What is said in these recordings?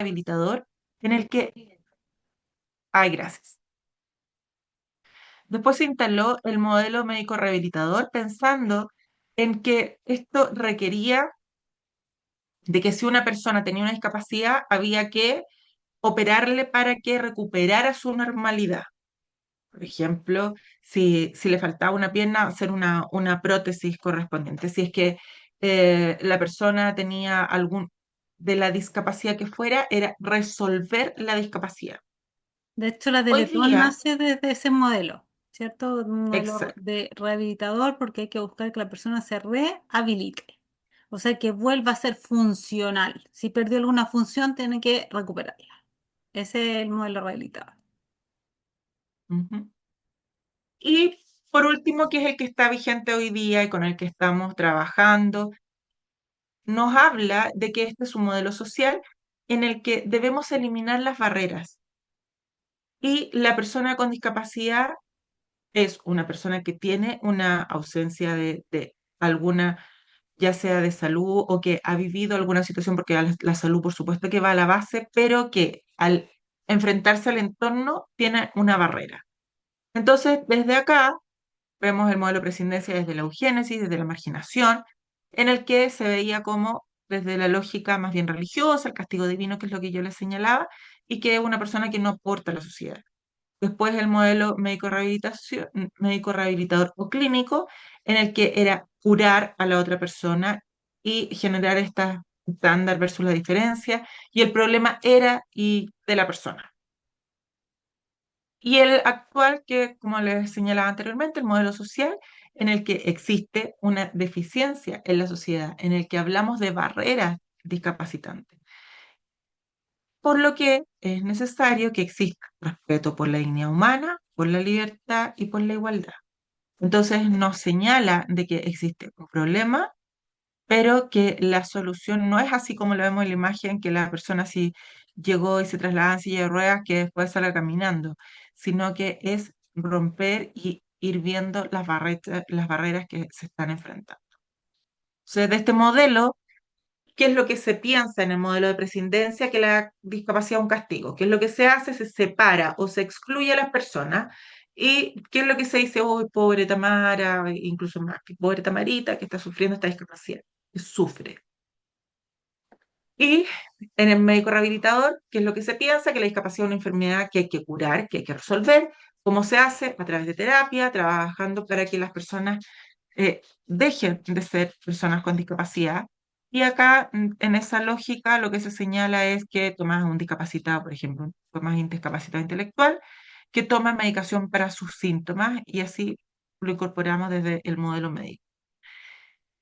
rehabilitador en el que, ay, gracias. Después se instaló el modelo médico rehabilitador pensando en que esto requería de que si una persona tenía una discapacidad, había que operarle para que recuperara su normalidad. Por ejemplo, si le faltaba una pierna, hacer una prótesis correspondiente. Si es que la persona tenía algún de la discapacidad que fuera, era resolver la discapacidad. De hecho, la Hoy Teletón día, nace desde ese modelo, ¿cierto? Un modelo exacto. de rehabilitador porque hay que buscar que la persona se rehabilite. O sea, que vuelva a ser funcional. Si perdió alguna función, tiene que recuperarla. Ese es el modelo rehabilitador. Ujú. Y por último, que es el que está vigente hoy día y con el que estamos trabajando, nos habla de que este es un modelo social en el que debemos eliminar las barreras. Y la persona con discapacidad es una persona que tiene una ausencia de alguna, ya sea de salud o que ha vivido alguna situación, porque la salud por supuesto que va a la base, pero que al enfrentarse al entorno tiene una barrera. Entonces, desde acá vemos el modelo de presidencia desde la eugénesis, desde la marginación, en el que se veía como desde la lógica más bien religiosa, el castigo divino, que es lo que yo les señalaba, y que es una persona que no aporta a la sociedad. Después el modelo médico rehabilitador o clínico, en el que era curar a la otra persona y generar esta estándar versus la diferencia, y el problema era y de la persona. Y el actual, que como les señalaba anteriormente, el modelo social, en el que existe una deficiencia en la sociedad, en el que hablamos de barreras discapacitantes, por lo que es necesario que exista respeto por la dignidad humana, por la libertad y por la igualdad. Entonces nos señala de que existe un problema, pero que la solución no es así como lo vemos en la imagen, que la persona así llegó y se trasladaba en silla de ruedas, que después salga caminando, sino que es romper y ir viendo las barreras que se están enfrentando. Entonces, de este modelo, ¿qué es lo que se piensa en el modelo de presidencia? Que la discapacidad es un castigo. ¿Qué es lo que se hace? Se separa o se excluye a las personas. ¿Y qué es lo que se dice? Uy, pobre Tamara, incluso más, que pobre Tamarita, que está sufriendo esta discapacidad, que sufre. Y en el médico rehabilitador, ¿qué es lo que se piensa? Que la discapacidad es una enfermedad que hay que curar, que hay que resolver. ¿Cómo se hace? A través de terapia, trabajando para que las personas dejen de ser personas con discapacidad. Y acá, en esa lógica, lo que se señala es que tomas un discapacitado, por ejemplo, tomas un discapacitado intelectual, que toma medicación para sus síntomas y así lo incorporamos desde el modelo médico.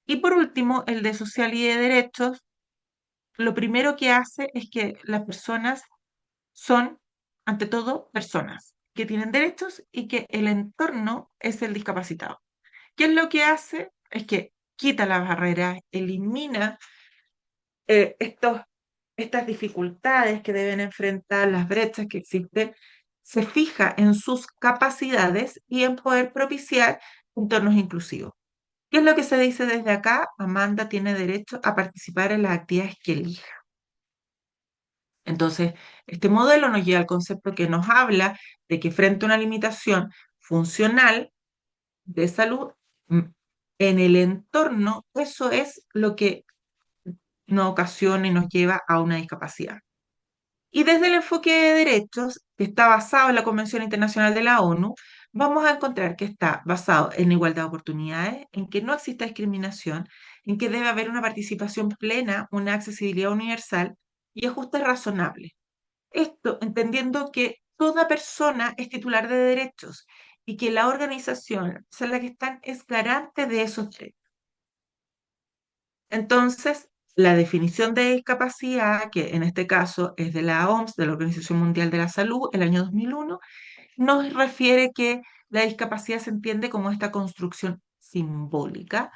Y por último, el de social y de derechos, lo primero que hace es que las personas son, ante todo, personas que tienen derechos y que el entorno es el discapacitado. ¿Qué es lo que hace? Es que quita las barreras, elimina estas dificultades que deben enfrentar, las brechas que existen, se fija en sus capacidades y en poder propiciar entornos inclusivos. ¿Qué es lo que se dice desde acá? Amanda tiene derecho a participar en las actividades que elija. Entonces, este modelo nos lleva al concepto que nos habla de que frente a una limitación funcional de salud, mm, en el entorno, eso es lo que nos ocasiona y nos lleva a una discapacidad. Y desde el enfoque de derechos, que está basado en la Convención Internacional de la ONU, vamos a encontrar que está basado en igualdad de oportunidades, en que no exista discriminación, en que debe haber una participación plena, una accesibilidad universal y ajustes razonables. Esto entendiendo que toda persona es titular de derechos y que la organización en la que están es garante de esos derechos. Entonces, la definición de discapacidad, que en este caso es de la OMS, de la Organización Mundial de la Salud, el año 2001, nos refiere que la discapacidad se entiende como esta construcción simbólica,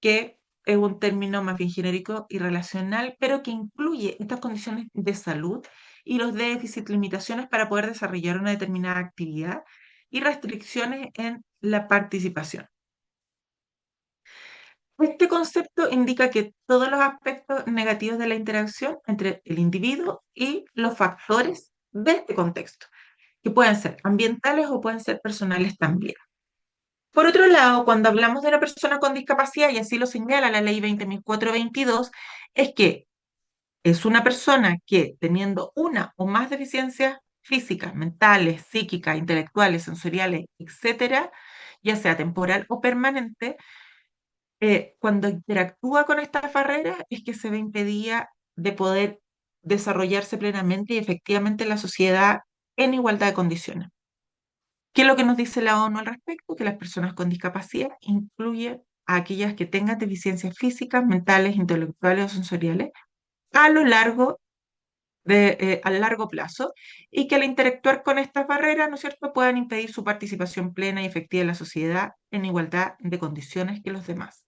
que es un término más bien genérico y relacional, pero que incluye estas condiciones de salud y los déficits, limitaciones para poder desarrollar una determinada actividad y restricciones en la participación. Este concepto indica que todos los aspectos negativos de la interacción entre el individuo y los factores de este contexto, que pueden ser ambientales o pueden ser personales también. Por otro lado, cuando hablamos de una persona con discapacidad, y así lo señala la ley 20.422, es que es una persona que teniendo una o más deficiencias físicas, mentales, psíquicas, intelectuales, sensoriales, etcétera, ya sea temporal o permanente, cuando interactúa con estas barreras es que se ve impedida de poder desarrollarse plenamente y efectivamente en la sociedad en igualdad de condiciones. ¿Qué es lo que nos dice la ONU al respecto? Que las personas con discapacidad incluyen a aquellas que tengan deficiencias físicas, mentales, intelectuales o sensoriales a lo largo a largo plazo y que al interactuar con estas barreras, ¿no es cierto?, puedan impedir su participación plena y efectiva en la sociedad en igualdad de condiciones que los demás.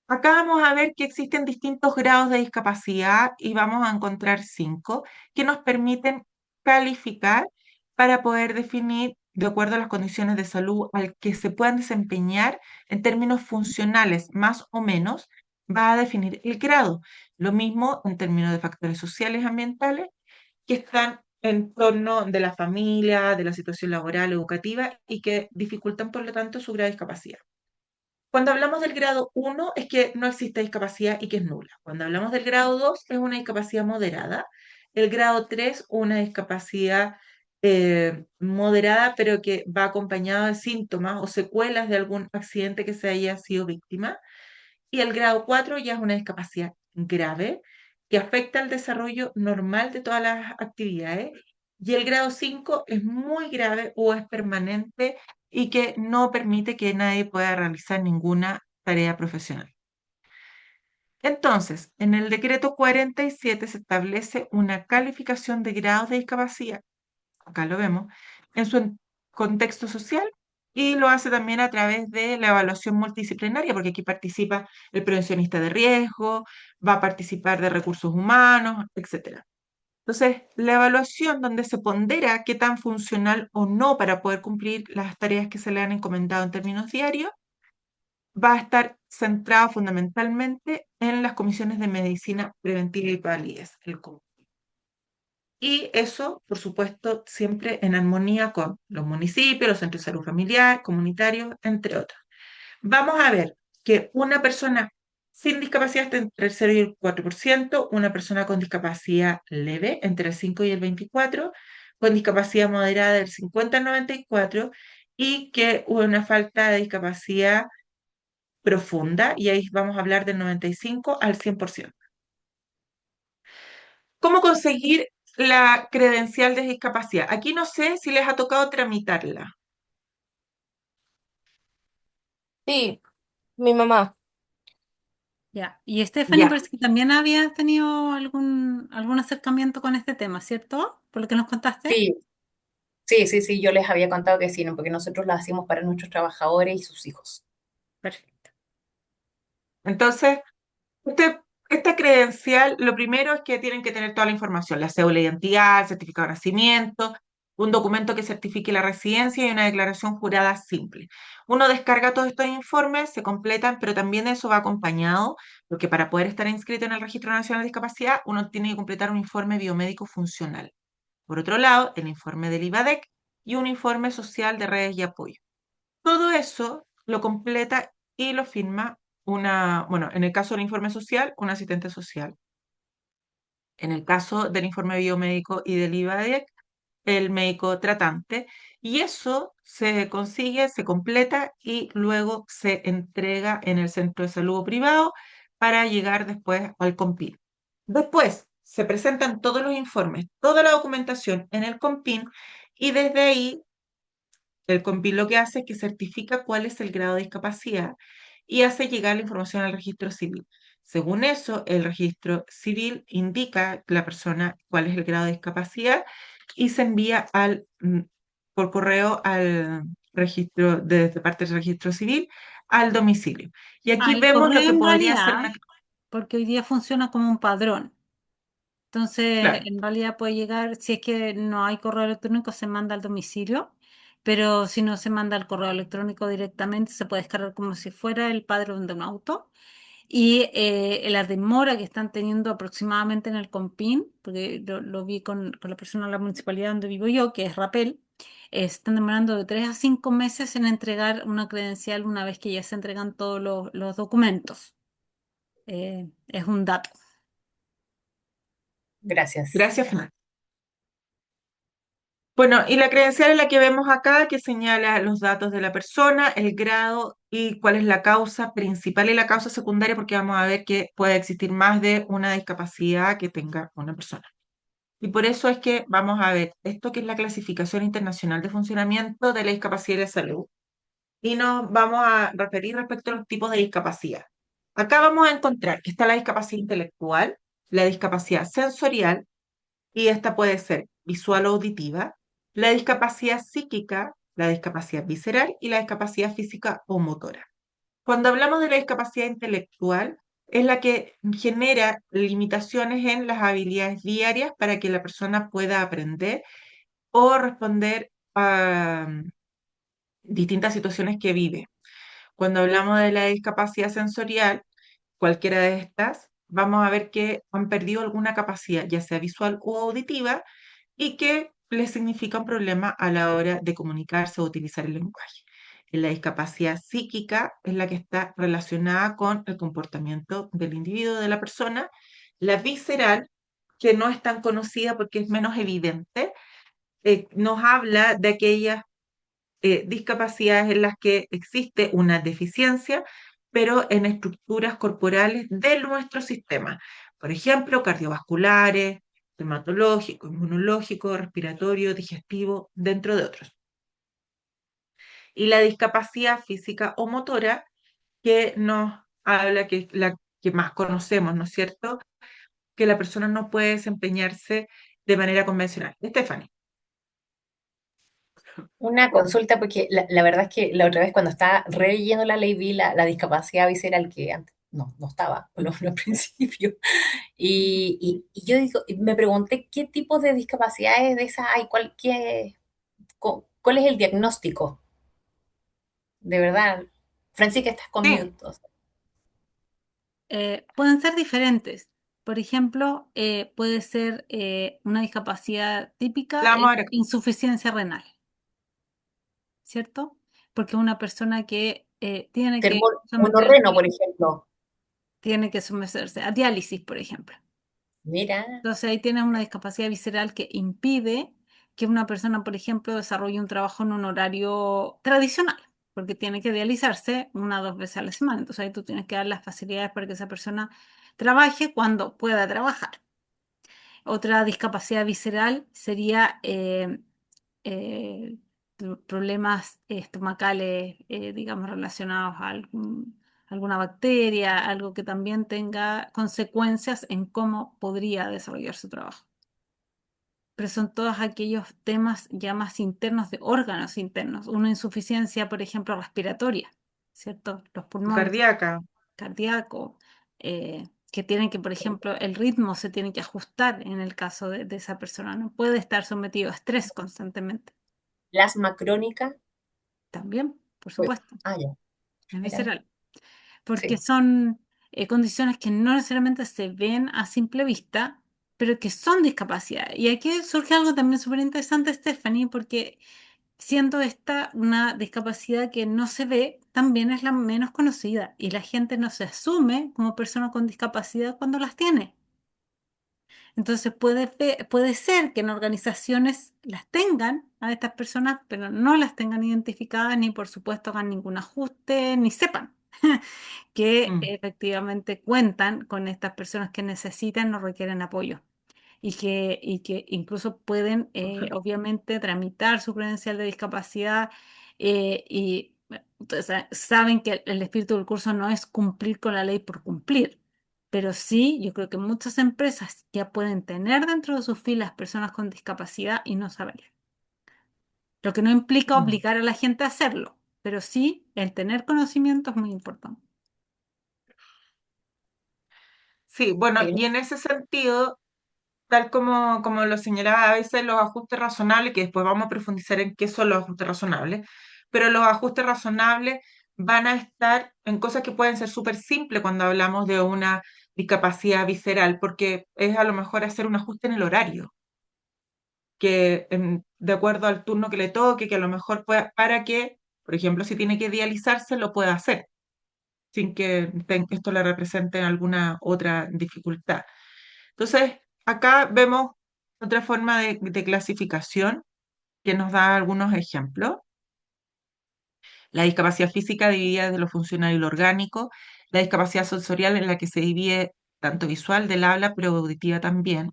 Acá vamos a ver que existen distintos grados de discapacidad y vamos a encontrar 5 que nos permiten calificar para poder definir, de acuerdo a las condiciones de salud al que se puedan desempeñar en términos funcionales, más o menos, va a definir el grado. Lo mismo en términos de factores sociales, ambientales, que están en torno de la familia, de la situación laboral, educativa y que dificultan, por lo tanto, su grado de discapacidad. Cuando hablamos del grado 1 es que no existe discapacidad y que es nula. Cuando hablamos del grado 2 es una discapacidad moderada. El grado 3 una discapacidad moderada, pero que va acompañada de síntomas o secuelas de algún accidente que se haya sido víctima. Y el grado 4 ya es una discapacidad grave que afecta al desarrollo normal de todas las actividades. Y el grado 5 es muy grave o es permanente y que no permite que nadie pueda realizar ninguna tarea profesional. Entonces, en el decreto 47 se establece una calificación de grados de discapacidad, acá lo vemos, en su contexto social y lo hace también a través de la evaluación multidisciplinaria, porque aquí participa el prevencionista de riesgo, va a participar de recursos humanos, etcétera. Entonces, la evaluación donde se pondera qué tan funcional o no para poder cumplir las tareas que se le han encomendado en términos diarios, va a estar centrado fundamentalmente en las comisiones de medicina preventiva y validez, el COM. Y eso, por supuesto, siempre en armonía con los municipios, los centros de salud familiar, comunitarios, entre otros. Vamos a ver que una persona sin discapacidad está entre el 0 y el 4%, una persona con discapacidad leve entre el 5 y el 24%, con discapacidad moderada del 50 al 94% y que una falta de discapacidad profunda, y ahí vamos a hablar del 95 al 100%. ¿Cómo conseguir la credencial de discapacidad? Aquí no sé si les ha tocado tramitarla. Sí, mi mamá. Ya. Y Stephanie Ya, parece que también había tenido algún acercamiento con este tema, ¿cierto? Por lo que nos contaste. Sí, sí, yo les había contado que sí, ¿no? Porque nosotros lo hacemos para nuestros trabajadores y sus hijos. Perfecto. entonces, esta credencial, lo primero es que tienen que tener toda la información, la cédula de identidad, el certificado de nacimiento, un documento que certifique la residencia y una declaración jurada simple. Uno descarga todos estos informes, se completan, pero también eso va acompañado, porque para poder estar inscrito en el Registro Nacional de Discapacidad, uno tiene que completar un informe biomédico funcional. Por otro lado, el informe del IVADEC y un informe social de redes y apoyo. Todo eso lo completa y lo firma bueno, en el caso del informe social, un asistente social. En el caso del informe biomédico y del IVADEC, el médico tratante. Y eso se consigue, se completa y luego se entrega en el centro de salud privado para llegar después al COMPIN. Después se presentan todos los informes, toda la documentación en el COMPIN y desde ahí el COMPIN lo que hace es que certifica cuál es el grado de discapacidad y hace llegar la información al registro civil. Según eso, el registro civil indica la persona cuál es el grado de discapacidad y se envía por correo al registro, desde parte del registro civil, al domicilio. Y aquí Al vemos lo correo que en podría ser realidad, una... porque hoy día funciona como un padrón. Entonces, Claro, en realidad puede llegar, si es que no hay correo electrónico, se manda al domicilio pero si no se manda el correo electrónico directamente, se puede descargar como si fuera el padrón de un auto. Y la demora que están teniendo aproximadamente en el Compin, porque lo vi con la persona de la municipalidad donde vivo yo, que es Rapel, están demorando de 3 a 5 meses en entregar una credencial una vez que ya se entregan todos los documentos. Es un dato. Gracias. Gracias, Fernanda. Bueno, y la credencial es la que vemos acá, que señala los datos de la persona, el grado y cuál es la causa principal y la causa secundaria, porque vamos a ver que puede existir más de una discapacidad que tenga una persona. Y por eso es que vamos a ver esto que es la clasificación internacional de funcionamiento de la discapacidad y la salud. Y nos vamos a referir respecto a los tipos de discapacidad. Acá vamos a encontrar que está la discapacidad intelectual, la discapacidad sensorial, y esta puede ser visual o auditiva, la discapacidad psíquica, la discapacidad visceral y la discapacidad física o motora. Cuando hablamos de la discapacidad intelectual, es la que genera limitaciones en las habilidades diarias para que la persona pueda aprender o responder a distintas situaciones que vive. Cuando hablamos de la discapacidad sensorial, cualquiera de estas, vamos a ver que han perdido alguna capacidad, ya sea visual o auditiva, y que les significa un problema a la hora de comunicarse o utilizar el lenguaje. La discapacidad psíquica es la que está relacionada con el comportamiento del individuo, de la persona. La visceral, que no es tan conocida porque es menos evidente, nos habla de aquellas discapacidades en las que existe una deficiencia, pero en estructuras corporales de nuestro sistema. Por ejemplo, cardiovasculares, dermatológico, inmunológico, respiratorio, digestivo, dentro de otros. Y la discapacidad física o motora, que nos habla, que es la que más conocemos, ¿no es cierto? Que la persona no puede desempeñarse de manera convencional. Stephanie. Una consulta, porque la verdad es que la otra vez cuando estaba releyendo la ley vi la discapacidad visceral que antes no estaba, por lo menos al principio. Y yo digo, y me pregunté qué tipo de discapacidades de esas hay, cuál es el diagnóstico, de verdad. Francisca, estás con Sí, mute. Pueden ser diferentes. Por ejemplo, puede ser una discapacidad típica, la vamos a ver acá. insuficiencia renal, ¿cierto? Porque una persona que Monorreno, por ejemplo. tiene que someterse a diálisis, por ejemplo. Mira, Entonces ahí tienes una discapacidad visceral que impide que una persona, por ejemplo, desarrolle un trabajo en un horario tradicional, porque tiene que dializarse 1 o 2 veces a la semana. Entonces ahí tú tienes que dar las facilidades para que esa persona trabaje cuando pueda trabajar. Otra discapacidad visceral sería eh, problemas estomacales, digamos, relacionados a alguna bacteria, algo que también tenga consecuencias en cómo podría desarrollar su trabajo. Pero son todos aquellos temas ya más internos de órganos internos, una insuficiencia, por ejemplo, respiratoria, ¿cierto? Los pulmones Cardíaca. cardíaco, que tienen que, por ejemplo, el ritmo se tiene que ajustar en el caso de esa persona. No puede estar sometido a estrés constantemente. plasma crónica. También, por Uy, supuesto, ya, es mira, visceral. Porque sí. son condiciones que no necesariamente se ven a simple vista, pero que son discapacidades. Y aquí surge algo también súper interesante, Stephanie, porque siendo esta una discapacidad que no se ve, también es la menos conocida y la gente no se asume como persona con discapacidad cuando las tiene. Entonces puede ser que en organizaciones las tengan a estas personas, pero no las tengan identificadas ni por supuesto hagan ningún ajuste ni sepan que Mm. efectivamente cuentan con estas personas que necesitan o requieren apoyo y que incluso pueden, obviamente, tramitar su credencial de discapacidad y ustedes saben que el espíritu del curso no es cumplir con la ley por cumplir, pero sí, yo creo que muchas empresas ya pueden tener dentro de sus filas personas con discapacidad y no saberlo. Lo que no implica Mm. obligar a la gente a hacerlo, pero sí el tener conocimiento es muy importante. Sí, bueno, Sí, y en ese sentido, tal como lo señalaba, a veces los ajustes razonables, que después vamos a profundizar en qué son los ajustes razonables, pero los ajustes razonables van a estar en cosas que pueden ser súper simples cuando hablamos de una discapacidad visceral, porque es a lo mejor hacer un ajuste en el horario, de acuerdo al turno que le toque, que a lo mejor pueda, para que, por ejemplo, si tiene que dializarse, lo pueda hacer, sin que esto le represente alguna otra dificultad. Entonces, acá vemos otra forma de clasificación que nos da algunos ejemplos. La discapacidad física dividida desde lo funcional y lo orgánico, la discapacidad sensorial en la que se divide tanto visual del habla, pero auditiva también,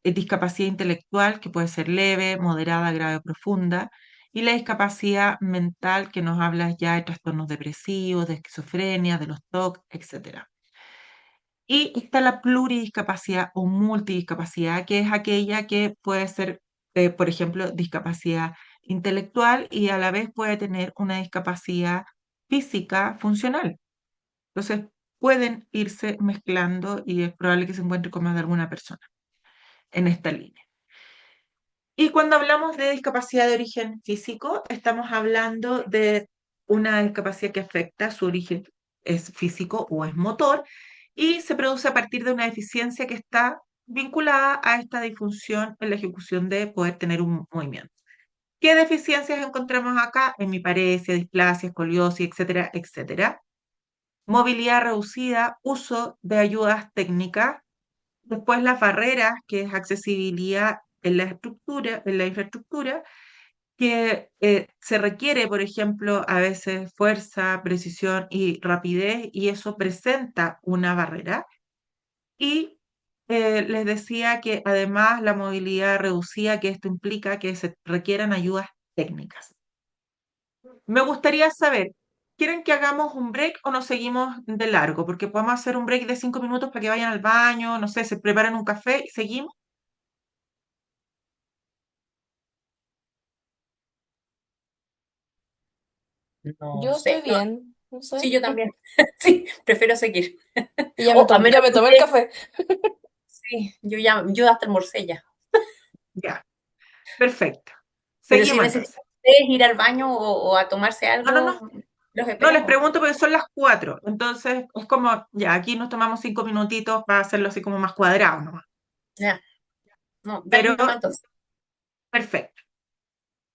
discapacidad intelectual que puede ser leve, moderada, grave o profunda, y la discapacidad mental que nos habla ya de trastornos depresivos, de esquizofrenia, de los TOC, etcétera. Y está la pluridiscapacidad o multidiscapacidad, que es aquella que puede ser, por ejemplo, discapacidad intelectual y a la vez puede tener una discapacidad física funcional. Entonces, pueden irse mezclando y es probable que se encuentre con más de alguna persona en esta línea. Y cuando hablamos de discapacidad de origen físico, estamos hablando de una discapacidad que afecta su origen es físico o es motor y se produce a partir de una deficiencia que está vinculada a esta disfunción en la ejecución de poder tener un movimiento. ¿Qué deficiencias encontramos acá? Hemiparesia, displasia, escoliosis, etcétera, etcétera. Movilidad reducida, uso de ayudas técnicas. Después las barreras, que es accesibilidad en la estructura, en la infraestructura, que se requiere, por ejemplo, a veces fuerza, precisión y rapidez, y eso presenta una barrera. Y les decía que además la movilidad reducida, que esto implica que se requieran ayudas técnicas. Me gustaría saber, ¿quieren que hagamos un break o nos seguimos de largo? Porque podemos hacer un break de 5 minutos para que vayan al baño, no sé, se preparen un café y seguimos. No Yo estoy sé, no, bien, no sí, sé. yo también. Sí, prefiero seguir. Y O a menos ya me que tomé el ustedes, café. sí, yo hasta almorcé ya. Ya, perfecto. Pero si Seguimos necesitan entonces. ustedes ir al baño o a tomarse No, no, no. algo, los No, les esperamos. pregunto porque son las 4. Entonces, es como, ya, aquí nos tomamos 5 minutitos para hacerlo así como más cuadrado nomás. Ya, no, Pero, dale nomás entonces. perfecto.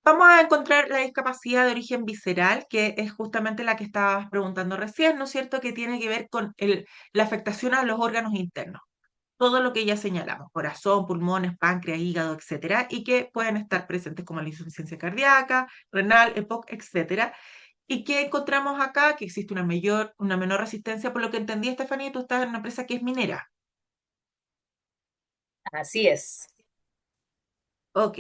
Vamos a encontrar la discapacidad de origen visceral, que es justamente la que estabas preguntando recién, ¿no es cierto? Que tiene que ver con la afectación a los órganos internos. Todo lo que ya señalamos, corazón, pulmones, páncreas, hígado, etcétera, y que pueden estar presentes como la insuficiencia cardíaca, renal, EPOC, etcétera. ¿Y qué encontramos acá? Que existe una menor resistencia, por lo que entendí, Estefanía, tú estás en una empresa que es minera. Así es. Ok.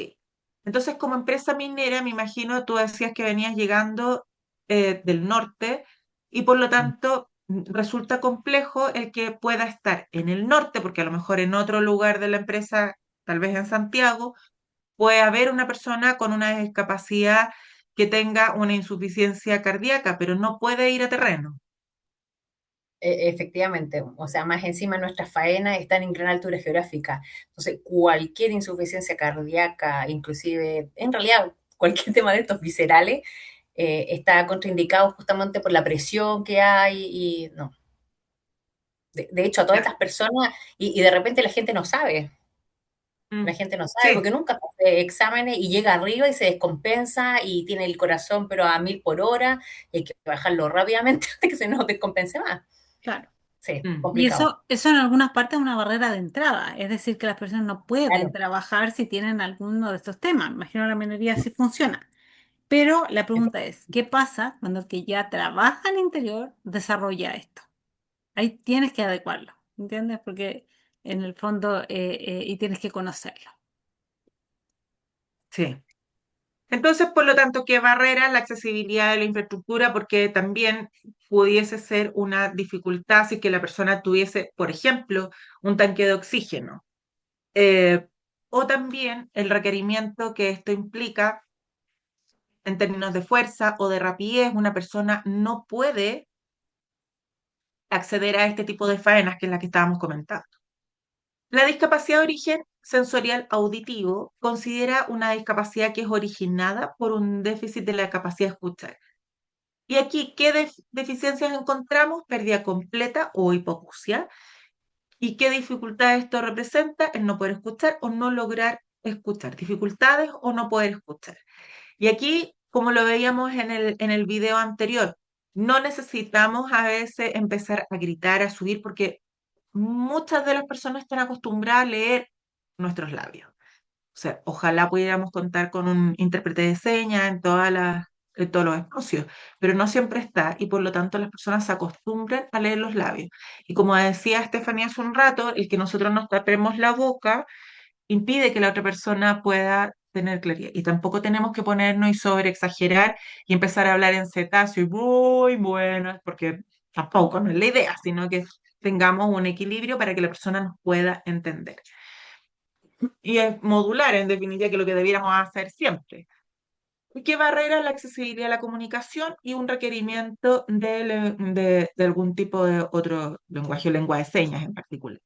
Entonces, como empresa minera, me imagino, tú decías que venías llegando del norte y por lo tanto resulta complejo el que pueda estar en el norte, porque a lo mejor en otro lugar de la empresa, tal vez en Santiago, puede haber una persona con una discapacidad que tenga una insuficiencia cardíaca, pero no puede ir a terreno. Efectivamente, o sea, más encima nuestras faenas están en gran altura geográfica. Entonces, cualquier insuficiencia cardíaca, inclusive, en realidad, cualquier tema de estos viscerales, está contraindicado justamente por la presión que hay y no. De hecho, a todas Claro. estas personas, y de repente la gente no sabe. La Mm, gente no sabe sí, porque nunca hace exámenes y llega arriba y se descompensa y tiene el corazón pero a 1000 por hora y hay que bajarlo rápidamente antes que se nos descompense más. Claro. Sí, mm, Y complicado. eso en algunas partes es una barrera de entrada, es decir, que las personas no pueden Claro. trabajar si tienen alguno de estos temas. Imagino la minería sí funciona. Pero la pregunta es, ¿qué pasa cuando el que ya trabaja en interior desarrolla esto? Ahí tienes que adecuarlo, ¿entiendes? Porque en el fondo, y tienes que conocerlo. sí. Entonces, por lo tanto, ¿qué barrera la accesibilidad de la infraestructura? Porque también pudiese ser una dificultad si es que la persona tuviese, por ejemplo, un tanque de oxígeno. Eh, o también el requerimiento que esto implica en términos de fuerza o de rapidez. Una persona no puede acceder a este tipo de faenas que es la que estábamos comentando. La discapacidad de origen sensorial auditivo considera una discapacidad que es originada por un déficit de la capacidad de escuchar. Y aquí, ¿qué deficiencias encontramos? Pérdida completa o hipoacusia. ¿Y qué dificultad esto representa? El no poder escuchar o no lograr escuchar. Dificultades o no poder escuchar. Y aquí, como lo veíamos en el video anterior, no necesitamos a veces empezar a gritar, a subir, porque muchas de las personas están acostumbradas a leer nuestros labios. O sea, ojalá pudiéramos contar con un intérprete de señas en todos los espacios, pero no siempre está y por lo tanto las personas se acostumbran a leer los labios. Y como decía Estefanía hace un rato, el que nosotros nos tapemos la boca impide que la otra persona pueda tener claridad. Y tampoco tenemos que ponernos y sobreexagerar y empezar a hablar en cetáceo y muy buenas, porque tampoco no es la idea, sino que tengamos un equilibrio para que la persona nos pueda entender. Y es modular, en definitiva, que es lo que debiéramos hacer siempre. ¿Y qué barrera es la accesibilidad a la comunicación y un requerimiento de algún tipo de otro lenguaje o lengua de señas en particular?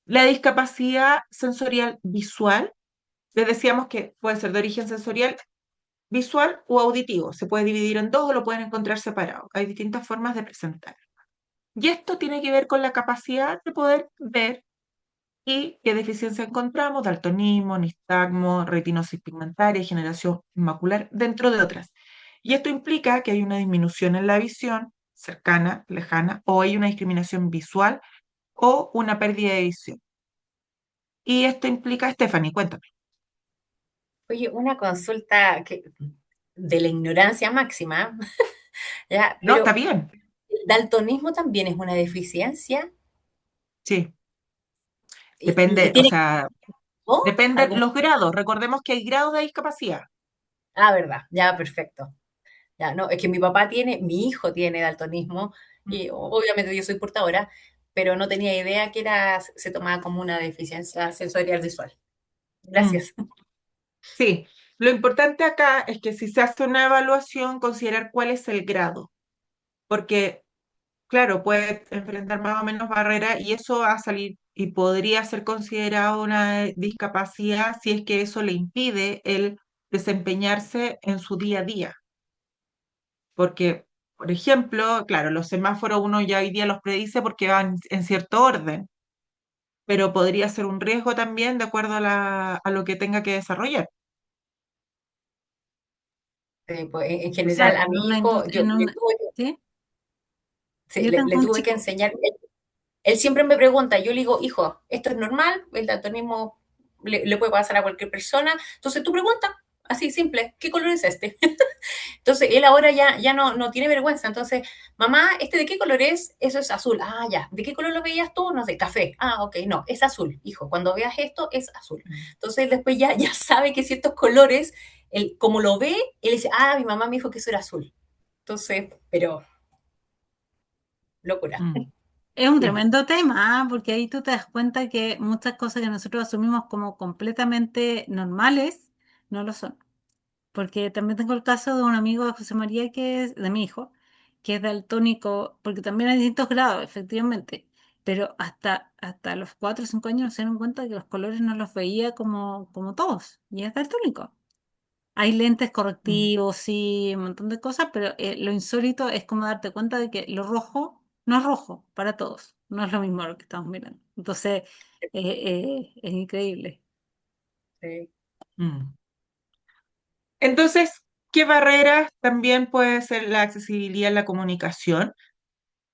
La discapacidad sensorial visual, les decíamos que puede ser de origen sensorial, visual o auditivo. Se puede dividir en dos o lo pueden encontrar separado. Hay distintas formas de presentar. Y esto tiene que ver con la capacidad de poder ver y qué deficiencia encontramos, daltonismo, nistagmo, retinosis pigmentaria, degeneración macular, dentro de otras. Y esto implica que hay una disminución en la visión cercana, lejana, o hay una discriminación visual o una pérdida de visión. Y esto implica, Stephanie, cuéntame. Oye, una consulta de la ignorancia máxima, ¿ya? No, está Pero bien. el daltonismo también es una deficiencia Sí, y depende, o tiene sea, depende algún... los grados. Recordemos que hay grados de discapacidad. Ah, verdad, ya, perfecto. Ya, no, es que mi hijo tiene daltonismo y obviamente yo soy portadora, pero no tenía idea que se tomaba como una deficiencia sensorial visual. Mm, Gracias. sí, lo importante acá es que si se hace una evaluación, considerar cuál es el grado, porque claro, puede enfrentar más o menos barreras y eso va a salir y podría ser considerado una discapacidad si es que eso le impide el desempeñarse en su día a día. Porque, por ejemplo, claro, los semáforos uno ya hoy día los predice porque van en cierto orden, pero podría ser un riesgo también de acuerdo a lo que tenga que desarrollar. Pues, en O sea, general, a en mi una hijo industria, que, ¿sí? sí, Yo tengo le un tuve que chico. enseñar. Él siempre me pregunta, yo le digo, hijo, esto es normal, el daltonismo le puede pasar a cualquier persona. Entonces tú preguntas, así simple, ¿qué color es este? Entonces él ahora ya no tiene vergüenza. Entonces, mamá, ¿este de qué color es? Eso es azul. Ah, ya. ¿De qué color lo veías tú? No sé, café. Ah, ok, no, es azul, hijo. Cuando veas esto, es azul. Mm. Entonces él después ya sabe que ciertos colores, él, como lo ve, él dice, ah, mi mamá me dijo que eso era azul. Entonces, pero locura. Mm, Es un sí. tremendo tema, ¿ah? Porque ahí tú te das cuenta que muchas cosas que nosotros asumimos como completamente normales no lo son. Porque también tengo el caso de un amigo de José María, que es de mi hijo, que es daltónico, porque también hay distintos grados, efectivamente, pero hasta los 4 o 5 años no se dieron cuenta que los colores no los veía como todos, y es daltónico. Hay lentes Mm, correctivos, sí, un montón de cosas, pero lo insólito es como darte cuenta de que lo rojo no es rojo para todos, no es lo mismo lo que estamos mirando. Entonces, es increíble. Sí. mm. Entonces, ¿qué barreras también puede ser la accesibilidad en la comunicación?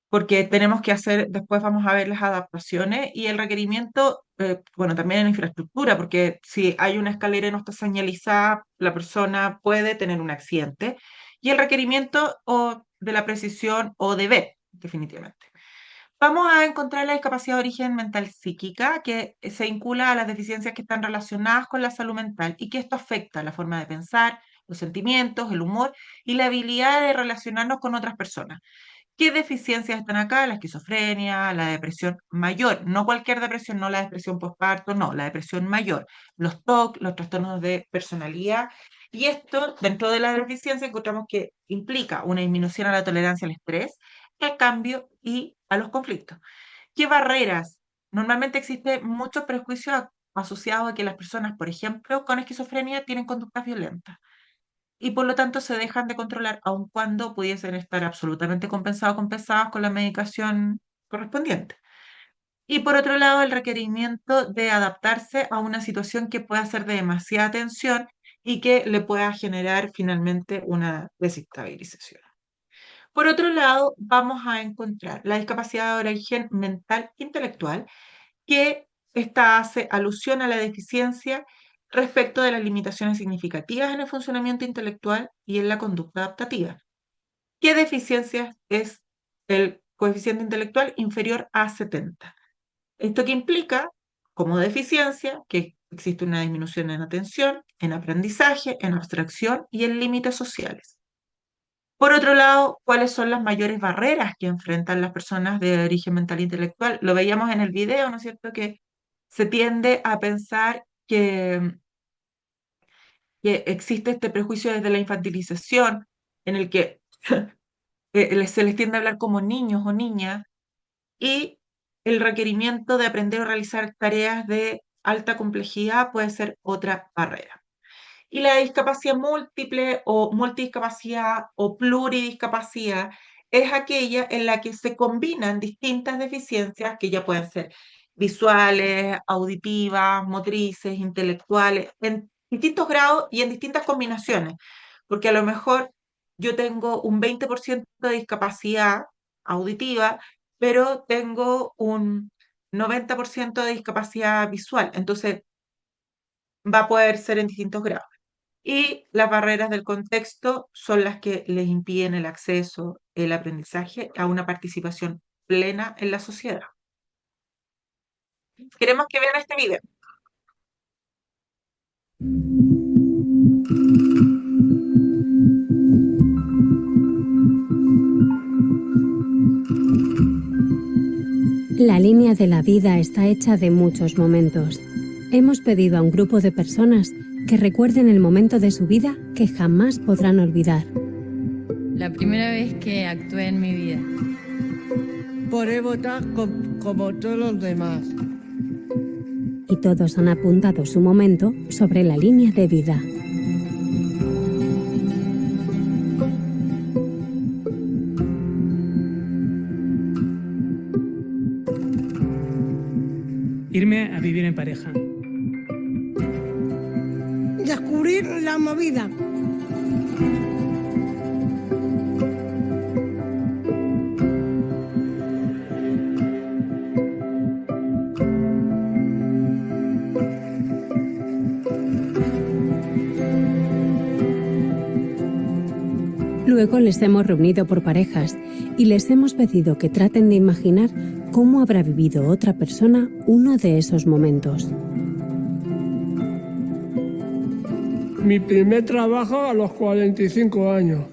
Porque tenemos que hacer, después vamos a ver las adaptaciones y el requerimiento, bueno, también en infraestructura, porque si hay una escalera y no está señalizada, la persona puede tener un accidente. Y el requerimiento o de la precisión o de ver, definitivamente. Vamos a encontrar la discapacidad de origen mental psíquica, que se vincula a las deficiencias que están relacionadas con la salud mental y que esto afecta la forma de pensar, los sentimientos, el humor y la habilidad de relacionarnos con otras personas. ¿Qué deficiencias están acá? La esquizofrenia, la depresión mayor, no cualquier depresión, no la depresión postparto, no, la depresión mayor, los TOC, los trastornos de personalidad. Y esto, dentro de la deficiencia, encontramos que implica una disminución a la tolerancia al estrés, al cambio y a los conflictos. ¿Qué barreras? Normalmente existe mucho prejuicio asociado a que las personas, por ejemplo, con esquizofrenia tienen conductas violentas y por lo tanto se dejan de controlar, aun cuando pudiesen estar absolutamente compensados, compensadas con la medicación correspondiente. Y por otro lado, el requerimiento de adaptarse a una situación que pueda ser de demasiada tensión y que le pueda generar finalmente una desestabilización. Por otro lado, vamos a encontrar la discapacidad de origen mental intelectual, que esta hace alusión a la deficiencia respecto de las limitaciones significativas en el funcionamiento intelectual y en la conducta adaptativa. ¿Qué deficiencia es el coeficiente intelectual inferior a 70? Esto que implica, como deficiencia, que existe una disminución en atención, en aprendizaje, en abstracción y en límites sociales. Por otro lado, ¿cuáles son las mayores barreras que enfrentan las personas de origen mental e intelectual? Lo veíamos en el video, ¿no es cierto? Que se tiende a pensar que existe este prejuicio desde la infantilización, en el que se les tiende a hablar como niños o niñas, y el requerimiento de aprender o realizar tareas de alta complejidad puede ser otra barrera. Y la discapacidad múltiple o multidiscapacidad o pluridiscapacidad es aquella en la que se combinan distintas deficiencias que ya pueden ser visuales, auditivas, motrices, intelectuales, en distintos grados y en distintas combinaciones. Porque a lo mejor yo tengo un 20% de discapacidad auditiva, pero tengo un 90% de discapacidad visual. Entonces va a poder ser en distintos grados. Y las barreras del contexto son las que les impiden el acceso, el aprendizaje a una participación plena en la sociedad. Queremos que vean este video. La línea de la vida está hecha de muchos momentos. Hemos pedido a un grupo de personas que recuerden el momento de su vida que jamás podrán olvidar. La primera vez que actué en mi vida. Podré votar como todos los demás. Y todos han apuntado su momento sobre la línea de vida. Irme a vivir en pareja. Descubrir la movida. Luego les hemos reunido por parejas y les hemos pedido que traten de imaginar cómo habrá vivido otra persona uno de esos momentos. Mi primer trabajo a los 45 años.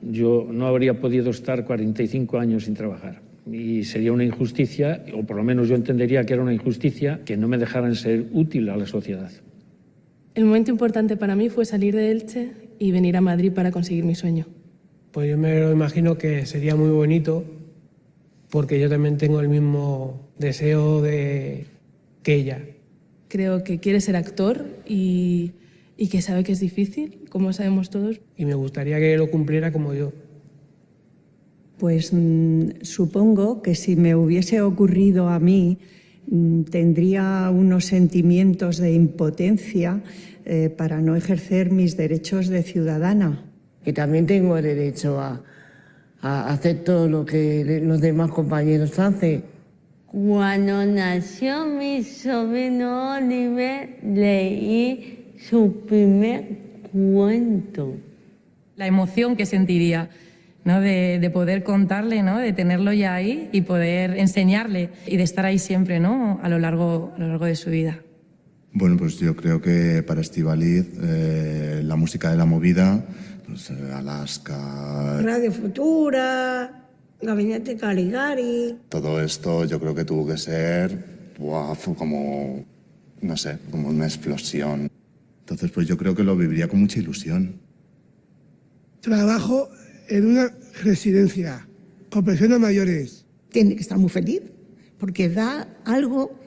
Yo no habría podido estar 45 años sin trabajar. Y sería una injusticia, o por lo menos yo entendería que era una injusticia, que no me dejaran ser útil a la sociedad. El momento importante para mí fue salir de Elche y venir a Madrid para conseguir mi sueño. Pues yo me lo imagino que sería muy bonito, porque yo también tengo el mismo deseo que ella. Creo que quiere ser actor y que sabe que es difícil, como sabemos todos. Y me gustaría que lo cumpliera como yo. Pues supongo que si me hubiese ocurrido a mí, tendría unos sentimientos de impotencia para no ejercer mis derechos de ciudadana. Que también tengo derecho a hacer todo lo que los demás compañeros hacen. Cuando nació mi sobrino Oliver, leí su primer cuento. La emoción que sentiría, ¿no? de poder contarle, ¿no? De tenerlo ya ahí y poder enseñarle y de estar ahí siempre, ¿no? a lo largo de su vida. Bueno, pues yo creo que para Estíbaliz la música de la movida, pues Alaska... Radio Futura, Gabinete Caligari... Todo esto yo creo que tuvo que ser fue como, no sé, como una explosión. Entonces pues yo creo que lo viviría con mucha ilusión. Trabajo en una residencia con personas mayores. Tiene que estar muy feliz, porque da algo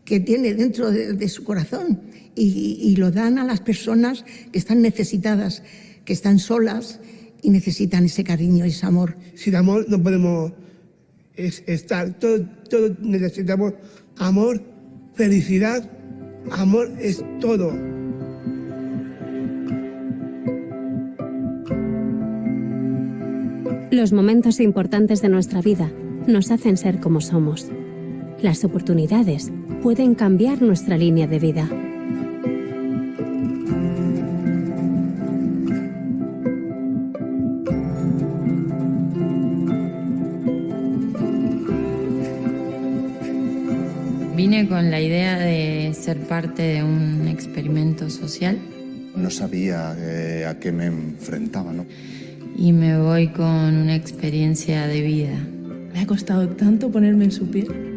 que tiene dentro de su corazón y lo dan a las personas que están necesitadas, que están solas y necesitan ese cariño y ese amor. Sin amor no podemos estar, todos necesitamos amor, felicidad, amor es todo. Los momentos importantes de nuestra vida nos hacen ser como somos. Las oportunidades pueden cambiar nuestra línea de vida. Vine con la idea de ser parte de un experimento social. No sabía a qué me enfrentaba, ¿no? Y me voy con una experiencia de vida. Me ha costado tanto ponerme en su piel.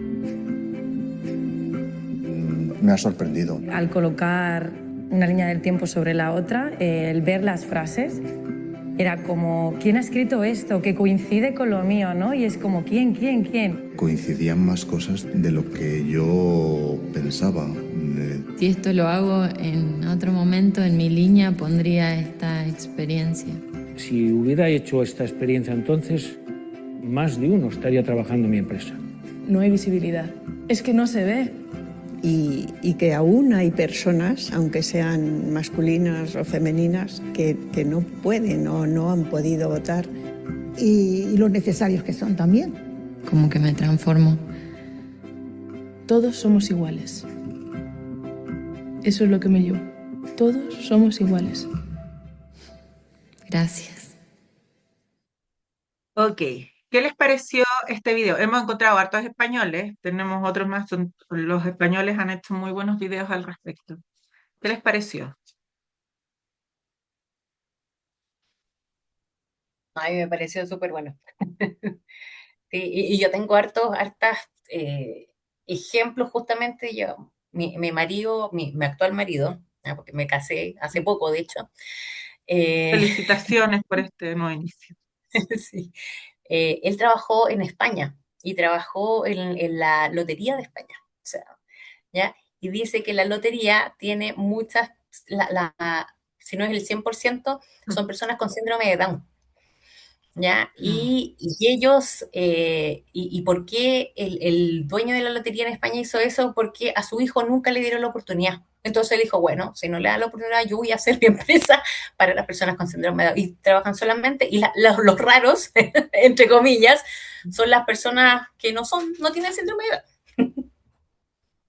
Me ha sorprendido. Al colocar una línea del tiempo sobre la otra, el ver las frases, era como, ¿quién ha escrito esto? Que coincide con lo mío, ¿no? Y es como, ¿quién? Coincidían más cosas de lo que yo pensaba. Si esto lo hago en otro momento, en mi línea pondría esta experiencia. Si hubiera hecho esta experiencia entonces, más de uno estaría trabajando en mi empresa. No hay visibilidad. Es que no se ve. Y que aún hay personas, aunque sean masculinas o femeninas, que no pueden o no han podido votar. Y lo necesarios que son también. Como que me transformo. Todos somos iguales. Eso es lo que me llevo. Todos somos iguales. Gracias. Ok, ¿qué les pareció este video? Hemos encontrado hartos españoles, tenemos otros más, los españoles han hecho muy buenos videos al respecto. ¿Qué les pareció? A mí me pareció súper bueno. Sí, y yo tengo hartas ejemplos justamente yo. Mi marido, mi actual marido, porque me casé hace poco, de hecho. Felicitaciones por este nuevo inicio. Sí. Él trabajó en España y trabajó en la Lotería de España. O sea, ¿ya? Y dice que la lotería tiene muchas, si no es el 100%, son personas con síndrome de Down. ¿Ya? Y ellos, y por qué el dueño de la lotería en España hizo eso, porque a su hijo nunca le dieron la oportunidad. Entonces él dijo, bueno, si no le dan la oportunidad, yo voy a hacer mi empresa para las personas con síndrome de Down. Y trabajan solamente, y los raros, entre comillas, son las personas que no tienen síndrome de Down.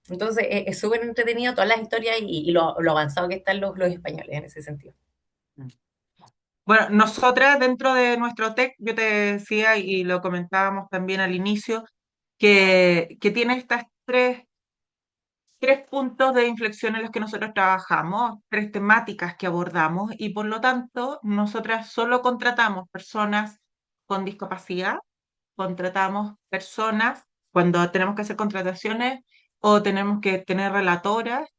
Entonces es súper entretenido todas las historias y lo avanzado que están los españoles en ese sentido. Bueno, nosotras dentro de nuestro TEC, yo te decía y lo comentábamos también al inicio, que tiene estas tres puntos de inflexión en los que nosotros trabajamos, tres temáticas que abordamos y por lo tanto nosotras solo contratamos personas con discapacidad, contratamos personas cuando tenemos que hacer contrataciones o tenemos que tener relatoras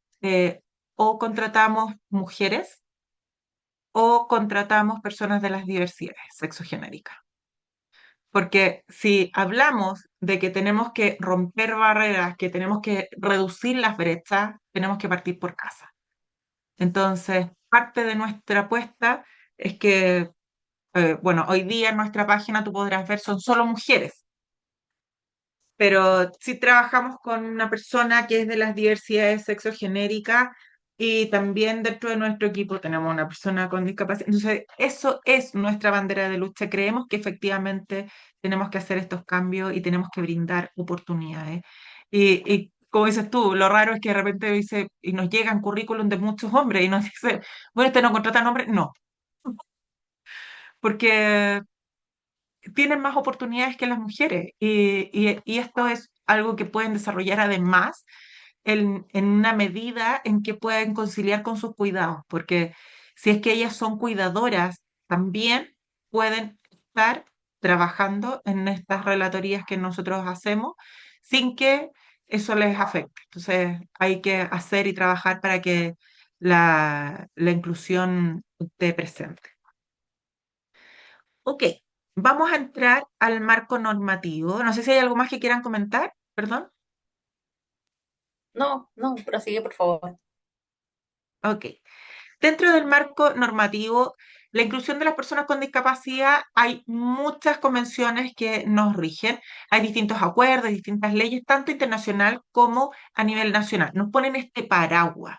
o contratamos mujeres o contratamos personas de las diversidades sexogenéricas. Porque si hablamos de que tenemos que romper barreras, que tenemos que reducir las brechas, tenemos que partir por casa. Entonces, parte de nuestra apuesta es que, bueno, hoy día en nuestra página tú podrás ver, son solo mujeres. Pero sí trabajamos con una persona que es de las diversidades sexogenéricas y también dentro de nuestro equipo tenemos una persona con discapacidad. Entonces, eso es nuestra bandera de lucha. Creemos que efectivamente tenemos que hacer estos cambios y tenemos que brindar oportunidades. Y como dices tú, lo raro es que de repente dice, y nos llegan currículum de muchos hombres y nos dice, bueno, ¿este no contratan hombres? No, porque tienen más oportunidades que las mujeres y esto es algo que pueden desarrollar además en una medida en que pueden conciliar con sus cuidados, porque si es que ellas son cuidadoras, también pueden estar trabajando en estas relatorías que nosotros hacemos sin que eso les afecte. Entonces hay que hacer y trabajar para que la inclusión esté presente. Ok, vamos a entrar al marco normativo. No sé si hay algo más que quieran comentar. ¿Perdón? No, no, prosigue, por favor. Ok. Dentro del marco normativo, la inclusión de las personas con discapacidad, hay muchas convenciones que nos rigen, hay distintos acuerdos, distintas leyes, tanto internacional como a nivel nacional. Nos ponen este paraguas.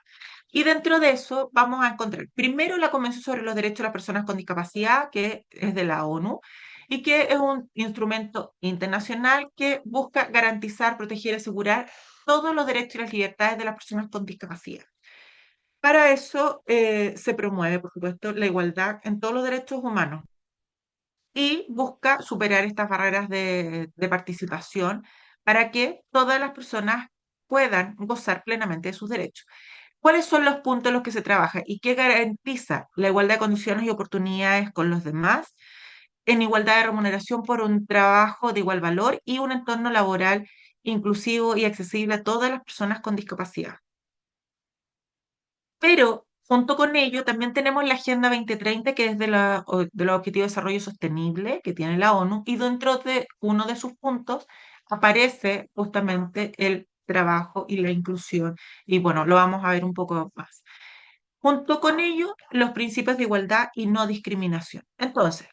Y dentro de eso vamos a encontrar primero la Convención sobre los Derechos de las Personas con Discapacidad, que es de la ONU, y que es un instrumento internacional que busca garantizar, proteger y asegurar todos los derechos y las libertades de las personas con discapacidad. Para eso se promueve, por supuesto, la igualdad en todos los derechos humanos y busca superar estas barreras de participación para que todas las personas puedan gozar plenamente de sus derechos. ¿Cuáles son los puntos en los que se trabaja y qué garantiza la igualdad de condiciones y oportunidades con los demás, en igualdad de remuneración por un trabajo de igual valor y un entorno laboral inclusivo y accesible a todas las personas con discapacidad? Pero junto con ello también tenemos la Agenda 2030, que es de los Objetivos de Desarrollo Sostenible que tiene la ONU, y dentro de uno de sus puntos aparece justamente el trabajo y la inclusión. Y bueno, lo vamos a ver un poco más. Junto con ello, los principios de igualdad y no discriminación. Entonces,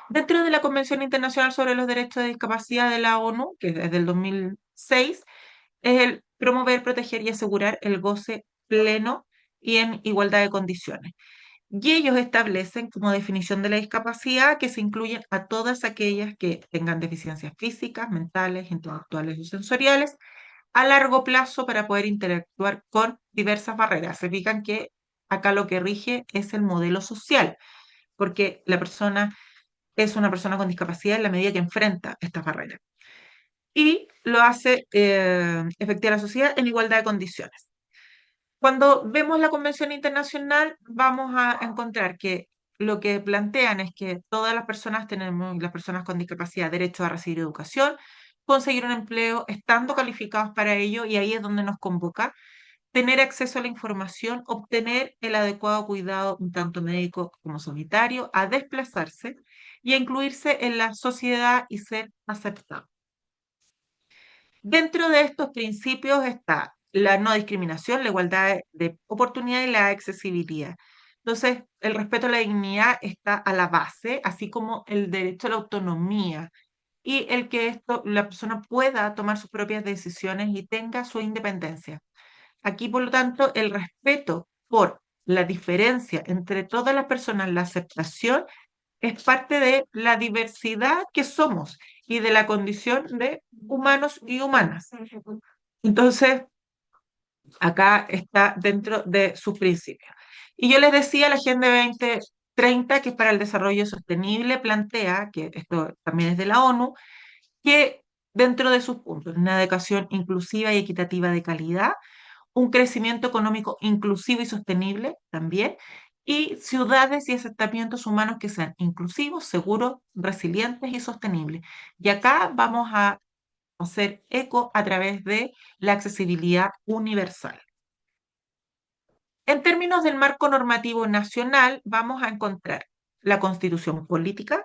dentro de la Convención Internacional sobre los Derechos de Discapacidad de la ONU, que es del 2006, es el promover, proteger y asegurar el goce pleno y en igualdad de condiciones. Y ellos establecen como definición de la discapacidad que se incluyen a todas aquellas que tengan deficiencias físicas, mentales, intelectuales o sensoriales a largo plazo para poder interactuar con diversas barreras. Se fijan que acá lo que rige es el modelo social, porque la persona es una persona con discapacidad en la medida que enfrenta estas barreras. Y lo hace efectiva la sociedad en igualdad de condiciones. Cuando vemos la Convención Internacional, vamos a encontrar que lo que plantean es que todas las personas tenemos, las personas con discapacidad, derecho a recibir educación, conseguir un empleo, estando calificados para ello, y ahí es donde nos convoca, tener acceso a la información, obtener el adecuado cuidado, tanto médico como sanitario, a desplazarse y a incluirse en la sociedad y ser aceptados. Dentro de estos principios está la no discriminación, la igualdad de oportunidad y la accesibilidad. Entonces, el respeto a la dignidad está a la base, así como el derecho a la autonomía y el que la persona pueda tomar sus propias decisiones y tenga su independencia. Aquí, por lo tanto, el respeto por la diferencia entre todas las personas, la aceptación, es parte de la diversidad que somos y de la condición de humanos y humanas. Entonces, acá está dentro de sus principios. Y yo les decía, la Agenda 2030, que es para el desarrollo sostenible, plantea, que esto también es de la ONU, que dentro de sus puntos, una educación inclusiva y equitativa de calidad, un crecimiento económico inclusivo y sostenible también, y ciudades y asentamientos humanos que sean inclusivos, seguros, resilientes y sostenibles. Y acá vamos a hacer eco a través de la accesibilidad universal. En términos del marco normativo nacional, vamos a encontrar la Constitución Política,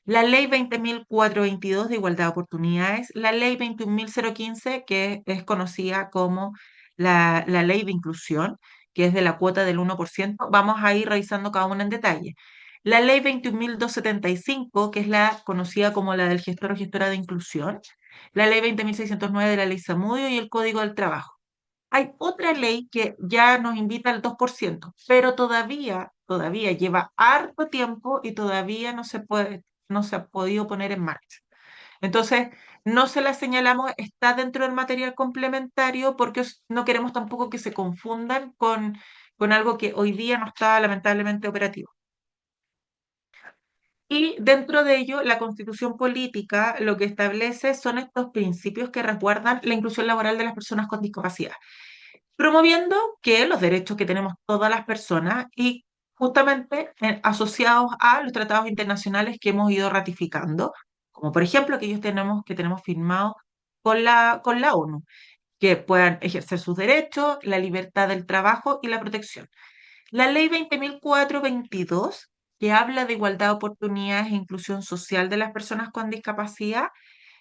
la Ley 20.422 de Igualdad de Oportunidades, la Ley 21.015, que es conocida como la Ley de Inclusión, que es de la cuota del 1%. Vamos a ir revisando cada una en detalle. La Ley 21.275, que es la conocida como la del gestor o gestora de inclusión, la Ley 20.609 de la Ley Zamudio y el Código del Trabajo. Hay otra ley que ya nos invita al 2%, pero todavía lleva harto tiempo y todavía no se ha podido poner en marcha. Entonces, no se la señalamos, está dentro del material complementario porque no queremos tampoco que se confundan con algo que hoy día no está lamentablemente operativo. Y dentro de ello, la Constitución Política lo que establece son estos principios que resguardan la inclusión laboral de las personas con discapacidad, promoviendo que los derechos que tenemos todas las personas y justamente asociados a los tratados internacionales que hemos ido ratificando, como por ejemplo aquellos que tenemos firmados con la ONU, que puedan ejercer sus derechos, la libertad del trabajo y la protección. La ley 20.422, que habla de igualdad de oportunidades e inclusión social de las personas con discapacidad,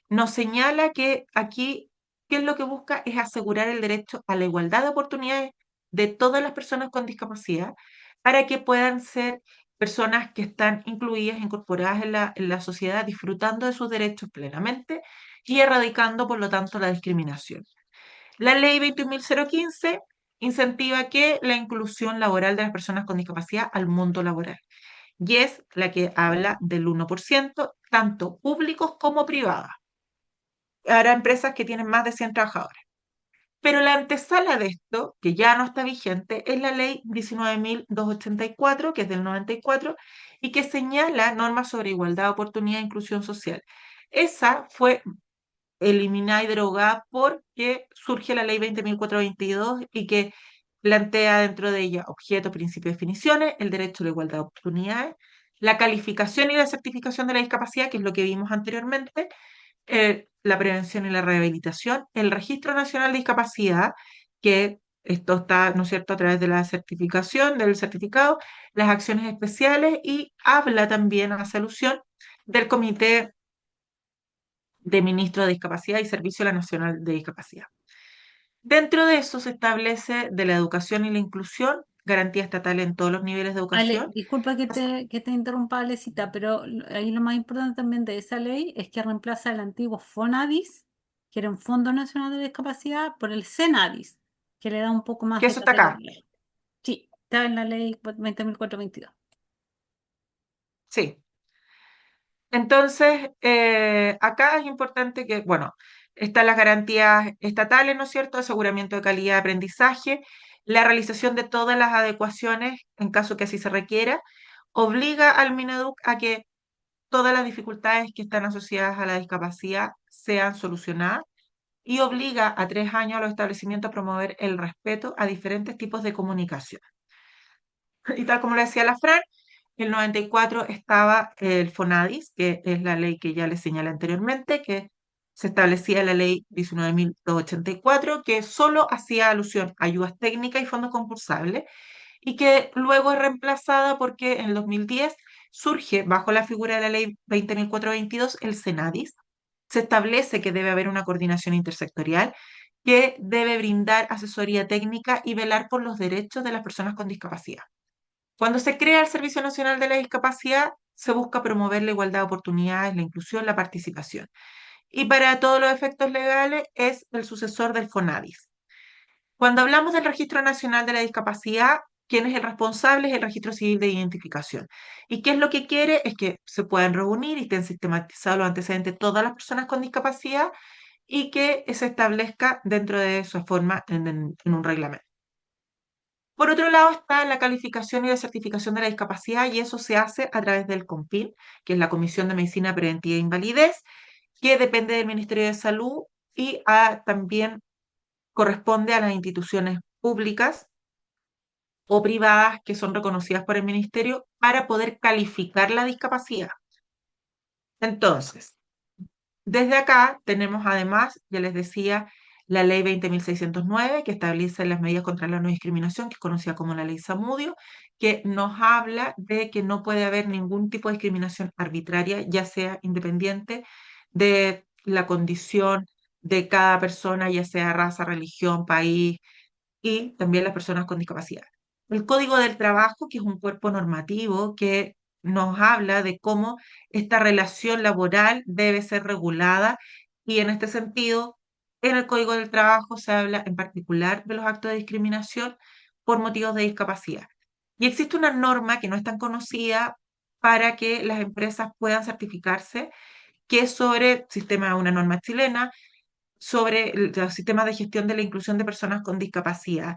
nos señala que aquí ¿qué es lo que busca? Es asegurar el derecho a la igualdad de oportunidades de todas las personas con discapacidad para que puedan ser personas que están incluidas, incorporadas en la sociedad, disfrutando de sus derechos plenamente y erradicando, por lo tanto, la discriminación. La ley 21.015 incentiva que la inclusión laboral de las personas con discapacidad al mundo laboral y es la que habla del 1%, tanto públicos como privadas. Habrá empresas que tienen más de 100 trabajadores. Pero la antesala de esto, que ya no está vigente, es la ley 19.284, que es del 94, y que señala normas sobre igualdad, oportunidad e inclusión social. Esa fue eliminada y derogada porque surge la ley 20.422 y que plantea dentro de ella objeto, principio y definiciones, el derecho a la igualdad de oportunidades, la calificación y la certificación de la discapacidad, que es lo que vimos anteriormente, la prevención y la rehabilitación, el Registro Nacional de Discapacidad, que esto está, ¿no es cierto?, a través de la certificación, del certificado, las acciones especiales y habla también, hace alusión, del Comité de Ministros de Discapacidad y Servicio Nacional de Discapacidad. Dentro de eso se establece de la educación y la inclusión, garantía estatal en todos los niveles de Ale, educación. disculpa que te interrumpa, Alecita, pero ahí lo más importante también de esa ley es que reemplaza el antiguo FONADIS, que era un Fondo Nacional de Discapacidad, por el CENADIS, que le da un poco más Que de eso está acá. categoría. Sí, está en la ley 20.422. Sí. Entonces, acá es importante que, bueno, están las garantías estatales, ¿no es cierto? Aseguramiento de calidad de aprendizaje, la realización de todas las adecuaciones en caso que así se requiera, obliga al Mineduc a que todas las dificultades que están asociadas a la discapacidad sean solucionadas y obliga a 3 años a los establecimientos a promover el respeto a diferentes tipos de comunicación. Y tal como le decía la Fran, en el 94 estaba el FONADIS, que es la ley que ya les señalé anteriormente, que se establecía en la ley 19.284, que solo hacía alusión a ayudas técnicas y fondos concursables, y que luego es reemplazada porque en el 2010 surge bajo la figura de la ley 20.422 el CENADIS. Se establece que debe haber una coordinación intersectorial que debe brindar asesoría técnica y velar por los derechos de las personas con discapacidad. Cuando se crea el Servicio Nacional de la Discapacidad, se busca promover la igualdad de oportunidades, la inclusión, la participación. Y para todos los efectos legales es el sucesor del FONADIS. Cuando hablamos del Registro Nacional de la Discapacidad, ¿quién es el responsable? Es el Registro Civil de Identificación. ¿Y qué es lo que quiere? Es que se puedan reunir y estén sistematizados los antecedentes de todas las personas con discapacidad y que se establezca dentro de su forma en un reglamento. Por otro lado está la calificación y la certificación de la discapacidad y eso se hace a través del COMPIN, que es la Comisión de Medicina Preventiva e Invalidez, que depende del Ministerio de Salud y también corresponde a las instituciones públicas o privadas que son reconocidas por el Ministerio para poder calificar la discapacidad. Entonces, desde acá tenemos además, ya les decía, la ley 20.609 que establece las medidas contra la no discriminación, que es conocida como la ley Zamudio, que nos habla de que no puede haber ningún tipo de discriminación arbitraria, ya sea independiente de la condición de cada persona, ya sea raza, religión, país y también las personas con discapacidad. El Código del Trabajo, que es un cuerpo normativo que nos habla de cómo esta relación laboral debe ser regulada y en este sentido, en el Código del Trabajo se habla en particular de los actos de discriminación por motivos de discapacidad. Y existe una norma que no es tan conocida para que las empresas puedan certificarse, que es sobre sistema, una norma chilena, sobre los sistemas de gestión de la inclusión de personas con discapacidad.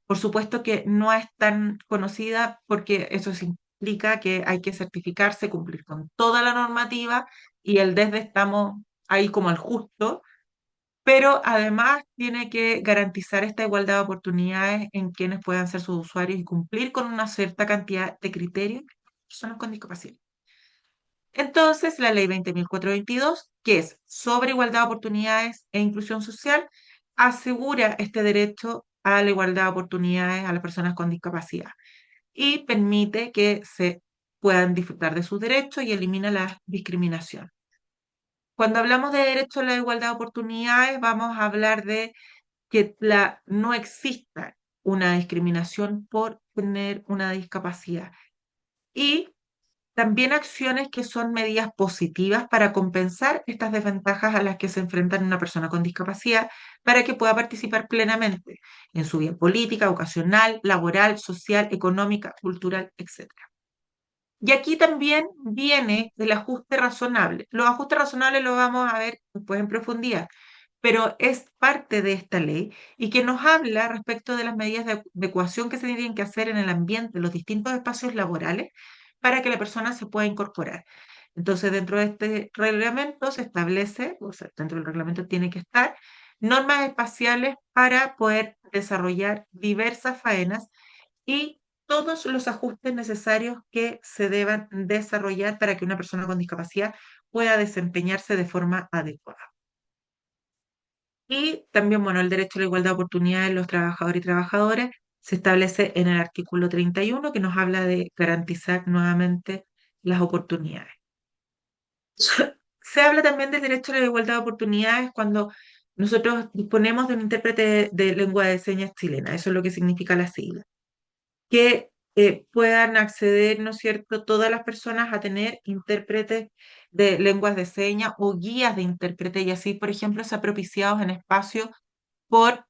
Por supuesto que no es tan conocida porque eso implica que hay que certificarse, cumplir con toda la normativa y el desde estamos ahí como al justo, pero además tiene que garantizar esta igualdad de oportunidades en quienes puedan ser sus usuarios y cumplir con una cierta cantidad de criterios de personas con discapacidad. Entonces, la ley 20.422, que es sobre igualdad de oportunidades e inclusión social, asegura este derecho a la igualdad de oportunidades a las personas con discapacidad y permite que se puedan disfrutar de sus derechos y elimina la discriminación. Cuando hablamos de derecho a la igualdad de oportunidades, vamos a hablar de que no exista una discriminación por tener una discapacidad. Y también acciones que son medidas positivas para compensar estas desventajas a las que se enfrenta una persona con discapacidad para que pueda participar plenamente en su vida política, educacional, laboral, social, económica, cultural, etcétera. Y aquí también viene el ajuste razonable. Los ajustes razonables los vamos a ver después en profundidad, pero es parte de esta ley y que nos habla respecto de las medidas de adecuación que se tienen que hacer en el ambiente, en los distintos espacios laborales, para que la persona se pueda incorporar. Entonces, dentro de este reglamento se establece, o sea, dentro del reglamento tiene que estar normas espaciales para poder desarrollar diversas faenas y todos los ajustes necesarios que se deban desarrollar para que una persona con discapacidad pueda desempeñarse de forma adecuada. Y también, bueno, el derecho a la igualdad de oportunidades de los trabajadores y trabajadoras se establece en el artículo 31, que nos habla de garantizar nuevamente las oportunidades. Se habla también del derecho a la igualdad de oportunidades cuando nosotros disponemos de un intérprete de lengua de señas chilena, eso es lo que significa la sigla, que puedan acceder, ¿no es cierto?, todas las personas a tener intérpretes de lenguas de señas o guías de intérprete, y así, por ejemplo, se ha propiciado en espacios por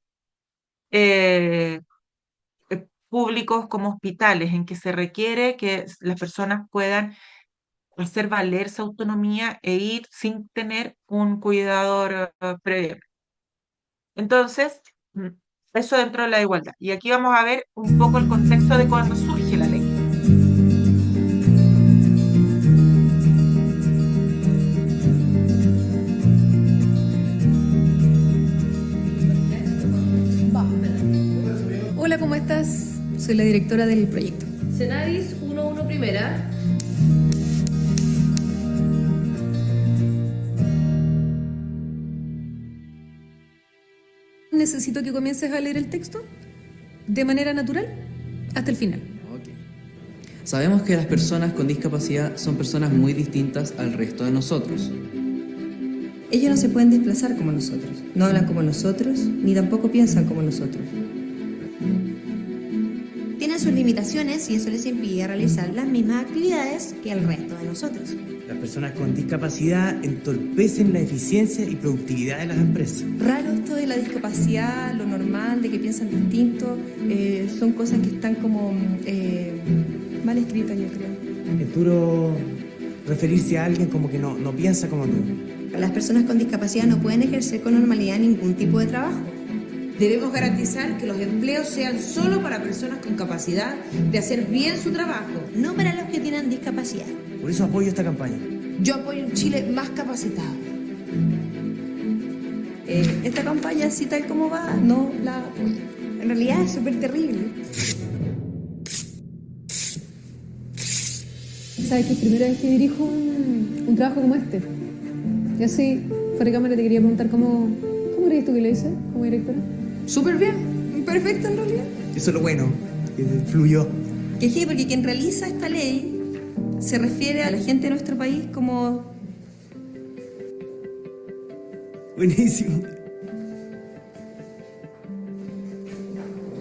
eh, públicos como hospitales, en que se requiere que las personas puedan hacer valer su autonomía e ir sin tener un cuidador previo. Entonces, eso dentro de la igualdad. Y aquí vamos a ver un poco el contexto de cuando surge la ley. Hola, ¿cómo estás? Soy la directora del proyecto. Cenadis 11 primera. Necesito que comiences a leer el texto de manera natural hasta el final. Sabemos que las personas con discapacidad son personas muy distintas al resto de nosotros. Ellos no se pueden desplazar como nosotros, no hablan como nosotros, ni tampoco piensan como nosotros. Tienen sus limitaciones y eso les impide realizar las mismas actividades que el resto de nosotros. Las personas con discapacidad entorpecen la eficiencia y productividad de las empresas. Raro esto de la discapacidad, lo normal, de que piensan distinto, son cosas que están como mal escritas, yo creo. Es duro referirse a alguien como que no piensa como tú. Las personas con discapacidad no pueden ejercer con normalidad ningún tipo de trabajo. Debemos garantizar que los empleos sean solo para personas con capacidad de hacer bien su trabajo, no para los que tienen discapacidad. Por eso apoyo esta campaña. Yo apoyo un Chile más capacitado. Esta campaña, así tal como va, no la apoyo. En realidad es súper terrible. ¿Sabes que es primera vez que dirijo un trabajo como este? Y así, fuera de cámara, te quería preguntar cómo crees tú que lo hice como directora. Súper bien, perfecto en realidad. Eso es lo bueno, que fluyó. Que porque quien realiza esta ley se refiere a la gente de nuestro país como... Buenísimo.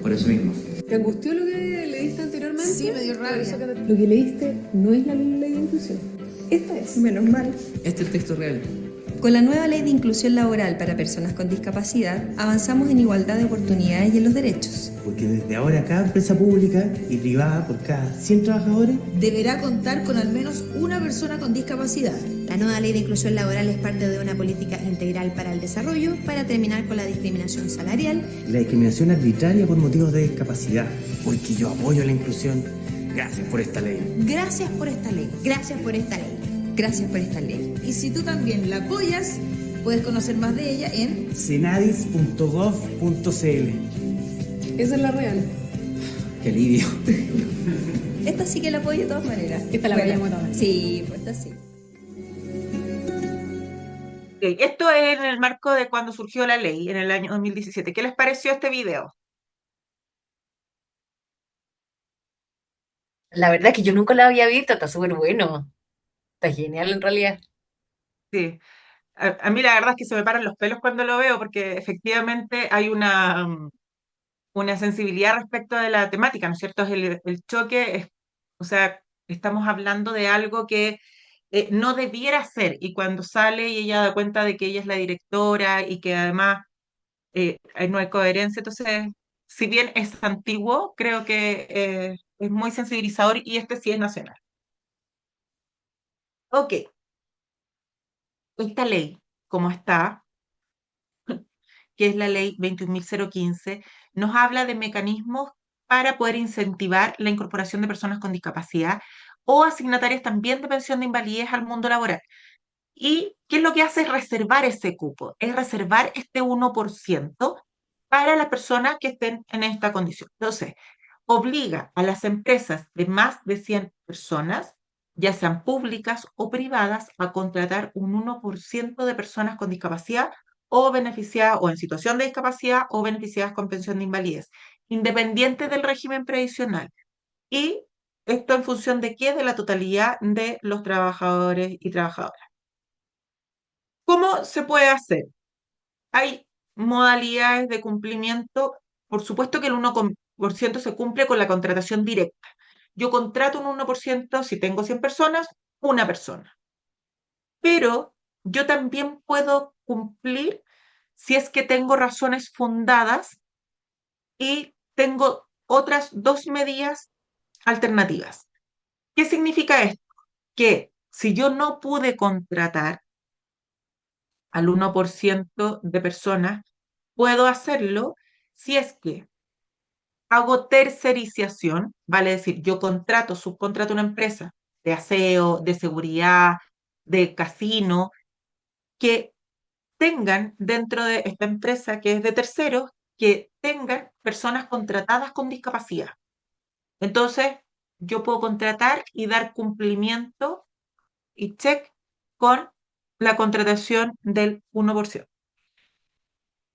Por eso mismo. ¿Te angustió lo que leíste anteriormente? Sí, me dio rabia. Lo que leíste no es la ley de inclusión. Esta es, menos mal. Este es el texto real. Con la nueva ley de inclusión laboral para personas con discapacidad, avanzamos en igualdad de oportunidades y en los derechos. Porque desde ahora cada empresa pública y privada, por cada 100 trabajadores, deberá contar con al menos una persona con discapacidad. La nueva ley de inclusión laboral es parte de una política integral para el desarrollo, para terminar con la discriminación salarial. La discriminación arbitraria por motivos de discapacidad. Porque yo apoyo la inclusión. Gracias por esta ley. Gracias por esta ley. Gracias por esta ley. Gracias por esta ley. Y si tú también la apoyas, puedes conocer más de ella en cenadis.gov.cl. Esa es la real. Qué alivio. Esta sí que la apoyo de todas maneras. Esta la apoyamos todas. Sí, pues esta sí. Okay, esto es en el marco de cuando surgió la ley, en el año 2017. ¿Qué les pareció este video? La verdad es que yo nunca lo había visto, está súper bueno. Está genial en realidad. Sí. A mí la verdad es que se me paran los pelos cuando lo veo porque efectivamente hay una sensibilidad respecto de la temática, ¿no es cierto? El choque, o sea, estamos hablando de algo que no debiera ser y cuando sale y ella da cuenta de que ella es la directora y que además no hay coherencia, entonces, si bien es antiguo, creo que es muy sensibilizador y este sí es nacional. Ok, esta ley, como está, que es la ley 21.015, nos habla de mecanismos para poder incentivar la incorporación de personas con discapacidad o asignatarias también de pensión de invalidez al mundo laboral. ¿Y qué es lo que hace? Es reservar ese cupo, es reservar este 1% para las personas que estén en esta condición. Entonces, obliga a las empresas de más de 100 personas, ya sean públicas o privadas, a contratar un 1% de personas con discapacidad o beneficiadas o en situación de discapacidad o beneficiadas con pensión de invalidez, independiente del régimen previsional. Y esto en función de qué? De la totalidad de los trabajadores y trabajadoras. ¿Cómo se puede hacer? Hay modalidades de cumplimiento. Por supuesto que el 1% se cumple con la contratación directa. Yo contrato un 1%, si tengo 100 personas, una persona. Pero yo también puedo cumplir si es que tengo razones fundadas y tengo otras dos medidas alternativas. ¿Qué significa esto? Que si yo no pude contratar al 1% de personas, puedo hacerlo si es que hago tercerización, vale decir, yo subcontrato una empresa de aseo, de seguridad, de casino, que tengan dentro de esta empresa que es de terceros, que tengan personas contratadas con discapacidad. Entonces, yo puedo contratar y dar cumplimiento y check con la contratación del 1%.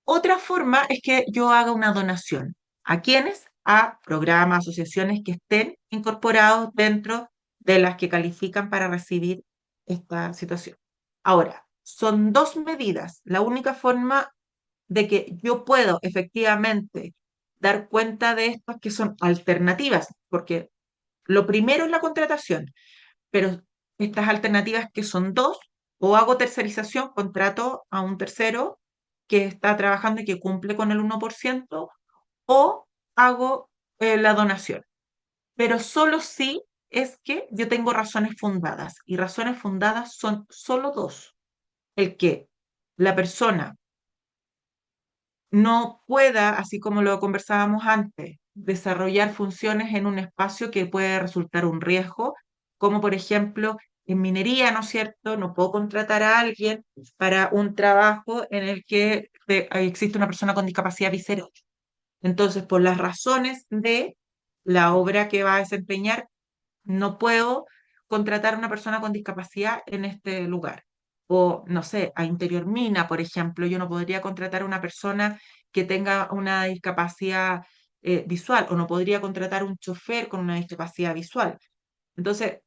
Otra forma es que yo haga una donación. ¿A quiénes? A programas, asociaciones que estén incorporados dentro de las que califican para recibir esta situación. Ahora, son dos medidas. La única forma de que yo puedo efectivamente dar cuenta de estas que son alternativas, porque lo primero es la contratación, pero estas alternativas que son dos, o hago tercerización, contrato a un tercero que está trabajando y que cumple con el 1%, o hago la donación. Pero solo si es que yo tengo razones fundadas, y razones fundadas son solo dos. El que la persona no pueda, así como lo conversábamos antes, desarrollar funciones en un espacio que puede resultar un riesgo, como por ejemplo en minería, ¿no es cierto? No puedo contratar a alguien para un trabajo en el que existe una persona con discapacidad visceral. Entonces, por las razones de la obra que va a desempeñar, no puedo contratar a una persona con discapacidad en este lugar. O, no sé, a Interior Mina, por ejemplo, yo no podría contratar a una persona que tenga una discapacidad visual, o no podría contratar un chofer con una discapacidad visual. Entonces,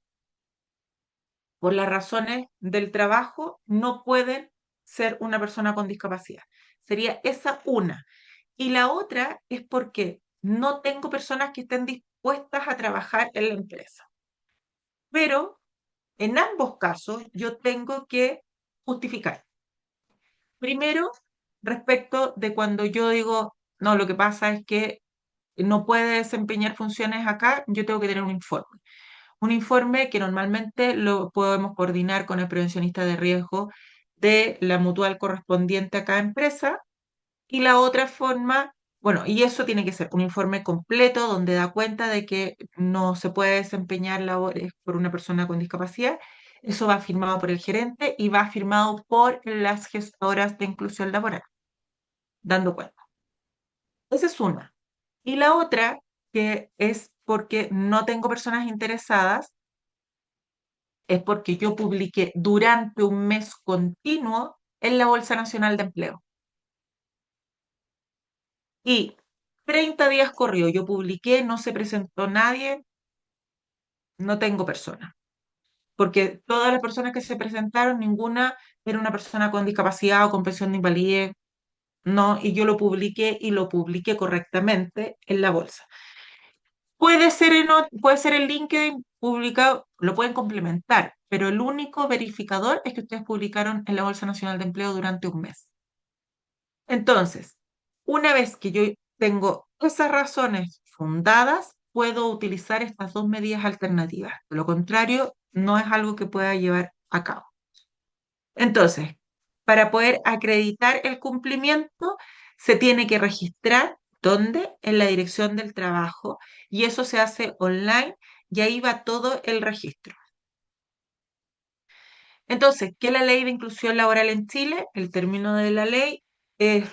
por las razones del trabajo, no pueden ser una persona con discapacidad. Sería esa una. Y la otra es porque no tengo personas que estén dispuestas a trabajar en la empresa. Pero en ambos casos yo tengo que justificar. Primero, respecto de cuando yo digo, no, lo que pasa es que no puede desempeñar funciones acá, yo tengo que tener un informe. Un informe que normalmente lo podemos coordinar con el prevencionista de riesgo de la mutual correspondiente a cada empresa. Y la otra forma, bueno, y eso tiene que ser un informe completo donde da cuenta de que no se puede desempeñar labores por una persona con discapacidad. Eso va firmado por el gerente y va firmado por las gestoras de inclusión laboral, dando cuenta. Esa es una. Y la otra, que es porque no tengo personas interesadas, es porque yo publiqué durante un mes continuo en la Bolsa Nacional de Empleo. Y 30 días corrió, yo publiqué, no se presentó nadie, no tengo persona. porque todas las personas que se presentaron, ninguna era una persona con discapacidad o con pensión de invalidez, no, y yo lo publiqué y lo publiqué correctamente en la bolsa. Puede ser el LinkedIn publicado, lo pueden complementar, pero el único verificador es que ustedes publicaron en la Bolsa Nacional de Empleo durante un mes. Entonces, una vez que yo tengo esas razones fundadas, puedo utilizar estas dos medidas alternativas. De lo contrario, no es algo que pueda llevar a cabo. Entonces, para poder acreditar el cumplimiento, se tiene que registrar, ¿dónde? En la Dirección del Trabajo, y eso se hace online y ahí va todo el registro. Entonces, ¿qué es la Ley de Inclusión Laboral en Chile? El término de la ley es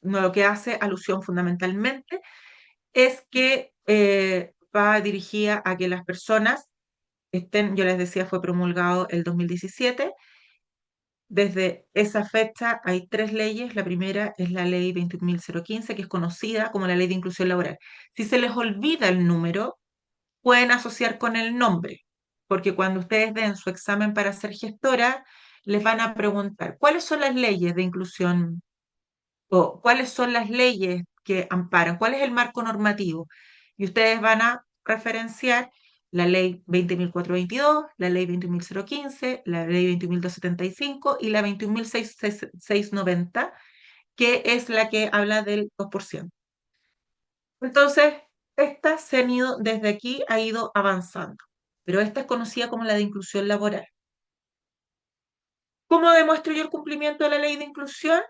lo que hace alusión fundamentalmente es que va dirigida a que las personas estén, yo les decía, fue promulgado el 2017. Desde esa fecha hay tres leyes. La primera es la ley 21.015, que es conocida como la ley de inclusión laboral. Si se les olvida el número, pueden asociar con el nombre, porque cuando ustedes den su examen para ser gestora, les van a preguntar, ¿cuáles son las leyes de inclusión o cuáles son las leyes que amparan? ¿Cuál es el marco normativo? Y ustedes van a referenciar la ley 20.422, la ley 21.015, la ley 21.275 y la 21.690, que es la que habla del 2%. Entonces, estas se han ido, desde aquí ha ido avanzando, pero esta es conocida como la de inclusión laboral. ¿Cómo demuestro yo el cumplimiento de la ley de inclusión?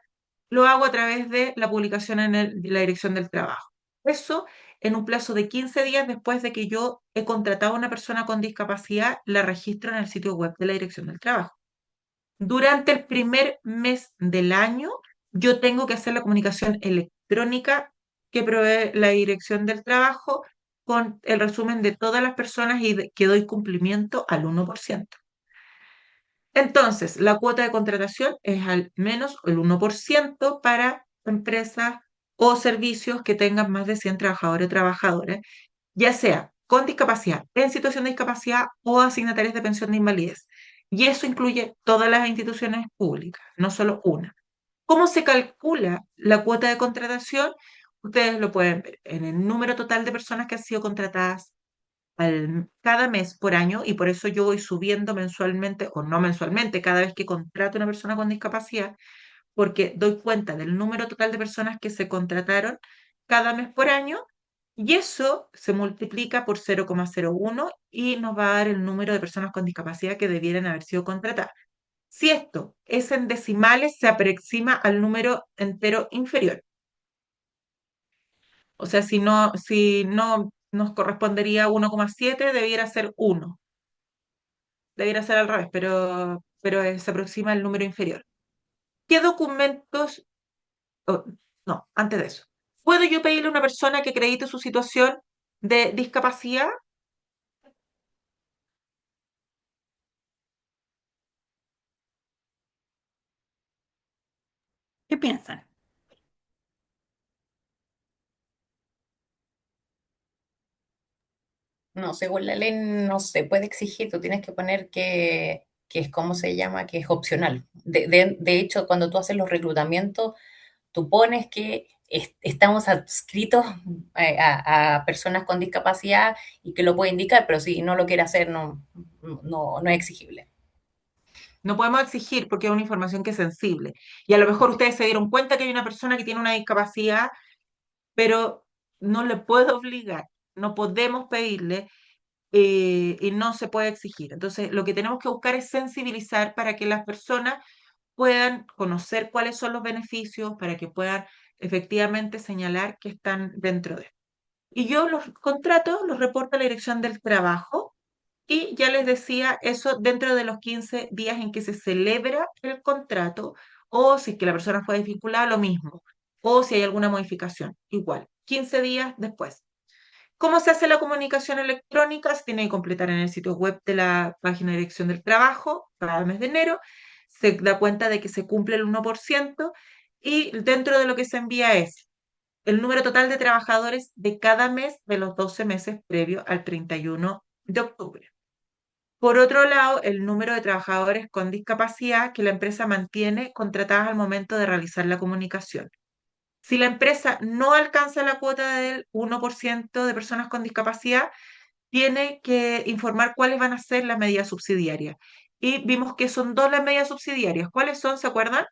Lo hago a través de la publicación en la Dirección del Trabajo. Eso en un plazo de 15 días después de que yo he contratado a una persona con discapacidad, la registro en el sitio web de la Dirección del Trabajo. Durante el primer mes del año, yo tengo que hacer la comunicación electrónica que provee la Dirección del Trabajo con el resumen de todas las personas y que doy cumplimiento al 1%. Entonces, la cuota de contratación es al menos el 1% para empresas o servicios que tengan más de 100 trabajadores o trabajadoras, ya sea con discapacidad, en situación de discapacidad o asignatarias de pensión de invalidez. Y eso incluye todas las instituciones públicas, no solo una. ¿Cómo se calcula la cuota de contratación? Ustedes lo pueden ver en el número total de personas que han sido contratadas cada mes por año, y por eso yo voy subiendo mensualmente o no mensualmente cada vez que contrato a una persona con discapacidad, porque doy cuenta del número total de personas que se contrataron cada mes por año y eso se multiplica por 0,01 y nos va a dar el número de personas con discapacidad que debieran haber sido contratadas. Si esto es en decimales, se aproxima al número entero inferior. O sea, si no nos correspondería 1,7, debiera ser 1. Debiera ser al revés, pero se aproxima al número inferior. ¿Qué documentos? Oh, no, antes de eso. ¿Puedo yo pedirle a una persona que acredite su situación de discapacidad? ¿Qué piensan? No, según la ley no se puede exigir, tú tienes que poner que es, ¿cómo se llama? Que es opcional. De hecho, cuando tú haces los reclutamientos, tú pones que estamos adscritos a personas con discapacidad y que lo puede indicar, pero si no lo quiere hacer, no es exigible. No podemos exigir porque es una información que es sensible. Y a lo mejor ustedes se dieron cuenta que hay una persona que tiene una discapacidad, pero no le puedo obligar, no podemos pedirle y no se puede exigir. Entonces, lo que tenemos que buscar es sensibilizar para que las personas puedan conocer cuáles son los beneficios, para que puedan efectivamente señalar que están dentro de. Y yo los contratos los reporto a la Dirección del Trabajo y ya les decía eso dentro de los 15 días en que se celebra el contrato o si es que la persona fue desvinculada, lo mismo. O si hay alguna modificación, igual, 15 días después. ¿Cómo se hace la comunicación electrónica? Se tiene que completar en el sitio web de la página de Dirección del Trabajo cada mes de enero. Se da cuenta de que se cumple el 1% y dentro de lo que se envía es el número total de trabajadores de cada mes de los 12 meses previos al 31 de octubre. Por otro lado, el número de trabajadores con discapacidad que la empresa mantiene contratadas al momento de realizar la comunicación. Si la empresa no alcanza la cuota del 1% de personas con discapacidad, tiene que informar cuáles van a ser las medidas subsidiarias. Y vimos que son dos las medidas subsidiarias. ¿Cuáles son? ¿Se acuerdan?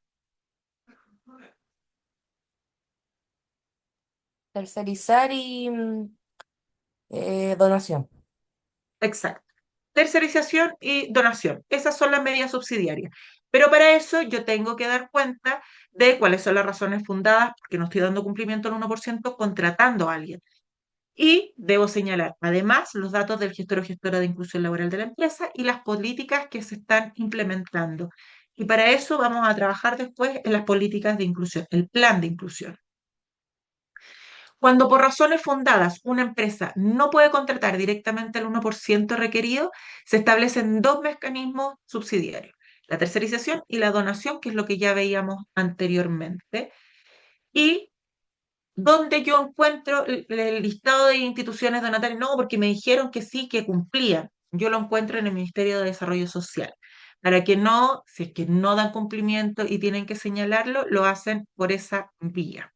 Tercerizar y donación. Exacto. Tercerización y donación. Esas son las medidas subsidiarias. Pero para eso yo tengo que dar cuenta de cuáles son las razones fundadas, porque no estoy dando cumplimiento al 1% contratando a alguien. Y debo señalar, además, los datos del gestor o gestora de inclusión laboral de la empresa y las políticas que se están implementando. Y para eso vamos a trabajar después en las políticas de inclusión, el plan de inclusión. Cuando por razones fundadas una empresa no puede contratar directamente al 1% requerido, se establecen dos mecanismos subsidiarios, la tercerización y la donación, que es lo que ya veíamos anteriormente. Y donde yo encuentro el listado de instituciones donatarias, no, porque me dijeron que sí, que cumplían. Yo lo encuentro en el Ministerio de Desarrollo Social. Para que no, si es que no dan cumplimiento y tienen que señalarlo, lo hacen por esa vía.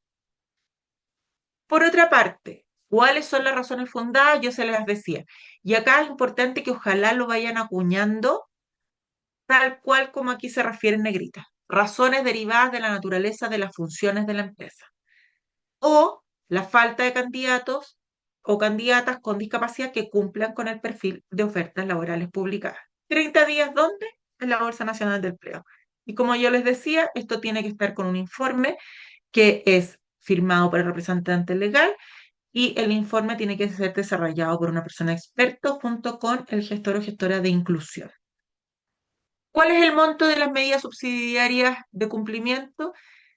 Por otra parte, ¿cuáles son las razones fundadas? Yo se las decía. Y acá es importante que ojalá lo vayan acuñando tal cual como aquí se refiere en negrita. Razones derivadas de la naturaleza de las funciones de la empresa. O la falta de candidatos o candidatas con discapacidad que cumplan con el perfil de ofertas laborales publicadas. 30 días, ¿dónde? En la Bolsa Nacional de Empleo. Y como yo les decía, esto tiene que estar con un informe que es firmado por el representante legal y el informe tiene que ser desarrollado por una persona experta junto con el gestor o gestora de inclusión. ¿Cuál es el monto de las medidas subsidiarias de cumplimiento?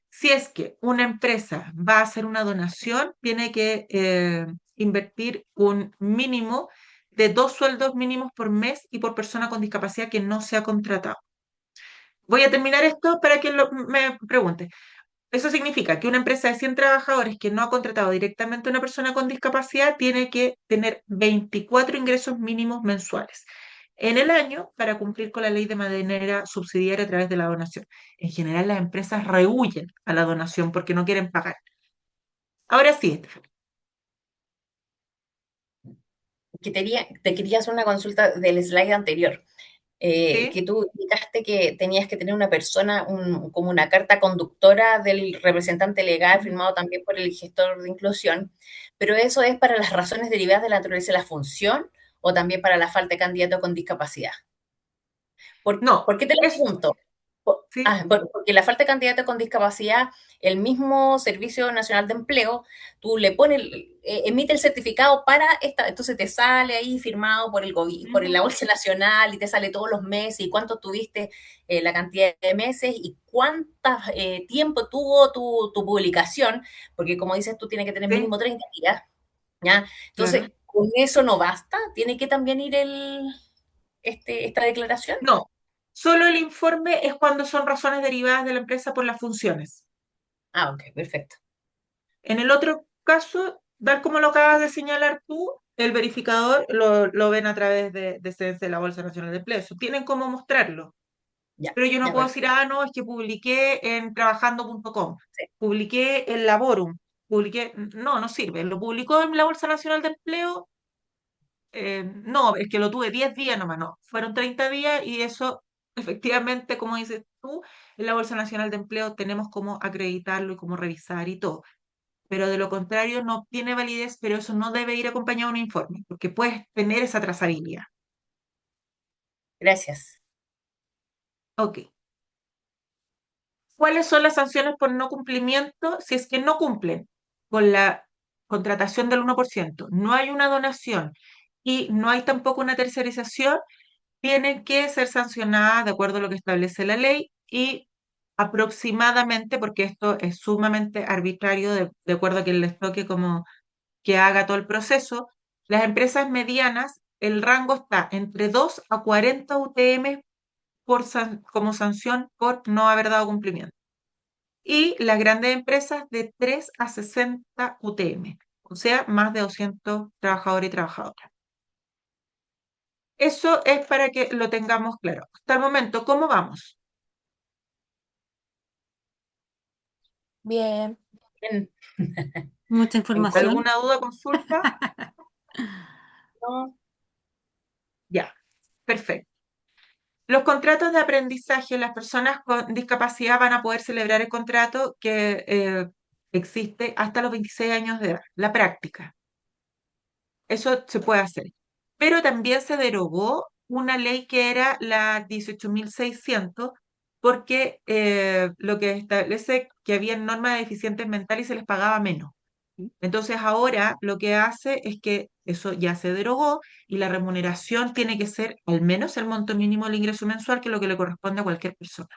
Si es que una empresa va a hacer una donación, tiene que invertir un mínimo de 2 sueldos mínimos por mes y por persona con discapacidad que no se ha contratado. Voy a terminar esto para que me pregunte. Eso significa que una empresa de 100 trabajadores que no ha contratado directamente a una persona con discapacidad tiene que tener 24 ingresos mínimos mensuales en el año para cumplir con la ley de manera subsidiaria a través de la donación. En general, las empresas rehuyen a la donación porque no quieren pagar. Ahora sí, Estefania. Te quería hacer una consulta del slide anterior. ¿Sí? Que tú indicaste que tenías que tener una persona, como una carta conductora del representante legal, firmado también por el gestor de inclusión, pero ¿eso es para las razones derivadas de la naturaleza de la función o también para la falta de candidato con discapacidad? No, ¿Por qué te lo pregunto? ¿sí? Porque la falta de candidato con discapacidad, el mismo Servicio Nacional de Empleo, tú le pones, emite el certificado para esta, entonces te sale ahí firmado por el por la Bolsa Nacional y te sale todos los meses y cuánto tuviste, la cantidad de meses y cuánto tiempo tuvo tu publicación, porque como dices tú, tienes que tener mínimo 30 días, ¿ya? Entonces, Claro. ¿con eso no basta? ¿Tiene que también ir esta declaración? No, solo el informe es cuando son razones derivadas de la empresa por las funciones. Ah, ok, perfecto. En el otro caso, tal como lo acabas de señalar tú, el verificador lo ven a través de CENSE, de la Bolsa Nacional de Empleo. Tienen cómo mostrarlo. Ya, Pero yo no ya, puedo perfecto. decir, no, es que publiqué en trabajando.com, Sí. publiqué en Laborum, publiqué. No, no sirve. Lo publicó en la Bolsa Nacional de Empleo. No, es que lo tuve 10 días nomás, no. Fueron 30 días y eso, efectivamente, como dices tú, en la Bolsa Nacional de Empleo tenemos cómo acreditarlo y cómo revisar y todo. Pero de lo contrario no tiene validez, pero eso no debe ir acompañado de un informe, porque puedes tener esa trazabilidad. Gracias. Ok. ¿Cuáles son las sanciones por no cumplimiento si es que no cumplen con la contratación del 1%? No hay una donación y no hay tampoco una tercerización, tienen que ser sancionadas de acuerdo a lo que establece la ley y aproximadamente, porque esto es sumamente arbitrario, de acuerdo a quien les toque como que haga todo el proceso, las empresas medianas, el rango está entre 2 a 40 UTM como sanción por no haber dado cumplimiento. Y las grandes empresas de 3 a 60 UTM, o sea, más de 200 trabajadores y trabajadoras. Eso es para que lo tengamos claro. Hasta el momento, ¿cómo vamos? Bien. Bien. Mucha información. ¿Alguna duda, consulta? No. Ya, perfecto. Los contratos de aprendizaje, las personas con discapacidad van a poder celebrar el contrato que existe hasta los 26 años de edad, la práctica. Eso se puede hacer. Pero también se derogó una ley que era la 18.600, porque lo que establece que había normas de deficientes mentales y se les pagaba menos. Entonces ahora lo que hace es que eso ya se derogó y la remuneración tiene que ser al menos el monto mínimo del ingreso mensual, que es lo que le corresponde a cualquier persona.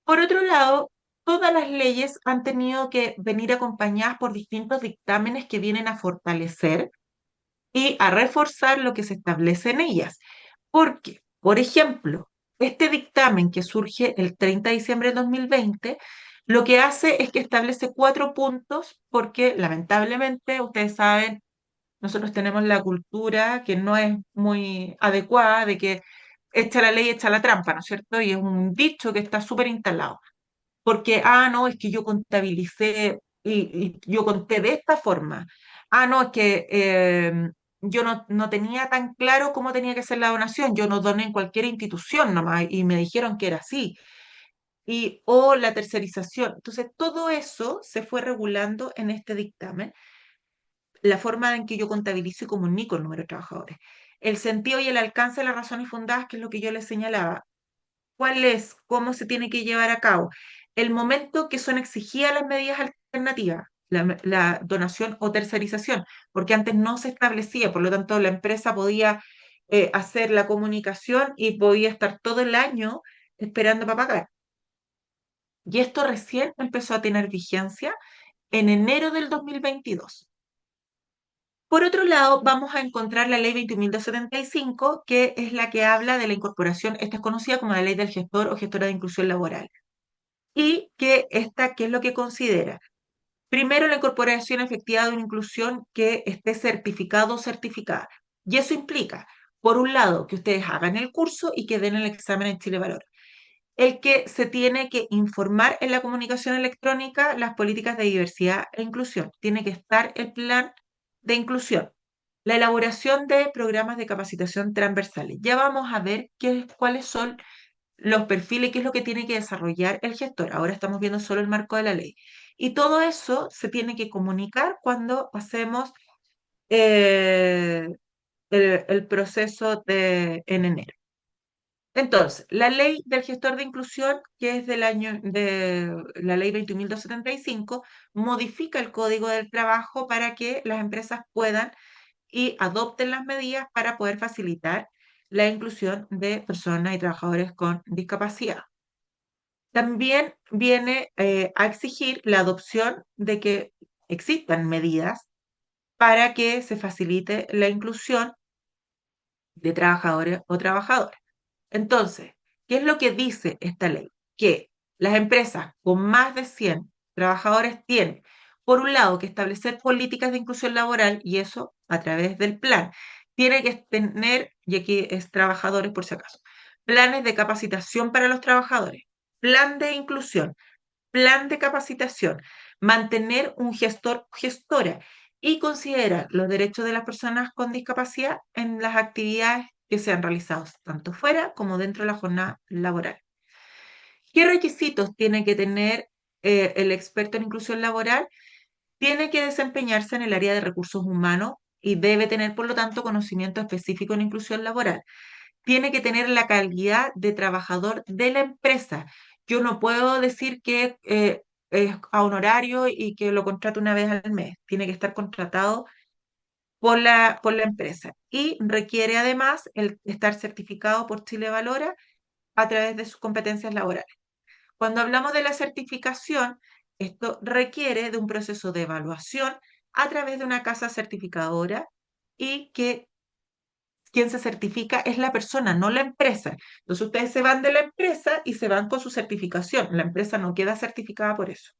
Por otro lado, todas las leyes han tenido que venir acompañadas por distintos dictámenes que vienen a fortalecer y a reforzar lo que se establece en ellas. Porque, por ejemplo, este dictamen que surge el 30 de diciembre del 2020, lo que hace es que establece 4 puntos porque lamentablemente, ustedes saben, nosotros tenemos la cultura que no es muy adecuada de que echa la ley, echa la trampa, ¿no es cierto? Y es un dicho que está súper instalado. Porque, no, es que yo contabilicé y yo conté de esta forma. No, es que yo no tenía tan claro cómo tenía que ser la donación. Yo no doné en cualquier institución nomás y me dijeron que era así. O la tercerización. Entonces, todo eso se fue regulando en este dictamen, la forma en que yo contabilizo y comunico el número de trabajadores. El sentido y el alcance de las razones fundadas, que es lo que yo les señalaba. ¿Cuál es? ¿Cómo se tiene que llevar a cabo? El momento que son exigidas las medidas alternativas, la donación o tercerización, porque antes no se establecía, por lo tanto la empresa podía hacer la comunicación y podía estar todo el año esperando para pagar. Y esto recién empezó a tener vigencia en enero del 2022. Por otro lado, vamos a encontrar la ley 21.275, que es la que habla de la incorporación, esta es conocida como la ley del gestor o gestora de inclusión laboral. Y que esta, ¿qué es lo que considera? Primero, la incorporación efectiva de una inclusión que esté certificado o certificada. Y eso implica, por un lado, que ustedes hagan el curso y que den el examen en Chile Valor. El que se tiene que informar en la comunicación electrónica las políticas de diversidad e inclusión. Tiene que estar el plan de inclusión. La elaboración de programas de capacitación transversales. Ya vamos a ver cuáles son los perfiles, qué es lo que tiene que desarrollar el gestor. Ahora estamos viendo solo el marco de la ley. Y todo eso se tiene que comunicar cuando hacemos el proceso en enero. Entonces, la ley del gestor de inclusión, que es del año de la ley 21.275, modifica el Código del Trabajo para que las empresas puedan y adopten las medidas para poder facilitar la inclusión de personas y trabajadores con discapacidad. También viene a exigir la adopción de que existan medidas para que se facilite la inclusión de trabajadores o trabajadoras. Entonces, ¿qué es lo que dice esta ley? Que las empresas con más de 100 trabajadores tienen, por un lado, que establecer políticas de inclusión laboral y eso a través del plan. Tiene que tener, y aquí es trabajadores por si acaso, planes de capacitación para los trabajadores, plan de inclusión, plan de capacitación, mantener un gestor o gestora y considerar los derechos de las personas con discapacidad en las actividades que sean realizadas tanto fuera como dentro de la jornada laboral. ¿Qué requisitos tiene que tener el experto en inclusión laboral? Tiene que desempeñarse en el área de recursos humanos y debe tener, por lo tanto, conocimiento específico en inclusión laboral. Tiene que tener la calidad de trabajador de la empresa. Yo no puedo decir que es a honorario y que lo contrato una vez al mes. Tiene que estar contratado por la empresa. Y requiere además el estar certificado por Chile Valora a través de sus competencias laborales. Cuando hablamos de la certificación, esto requiere de un proceso de evaluación a través de una casa certificadora y que quien se certifica es la persona, no la empresa. Entonces ustedes se van de la empresa y se van con su certificación. La empresa no queda certificada por eso.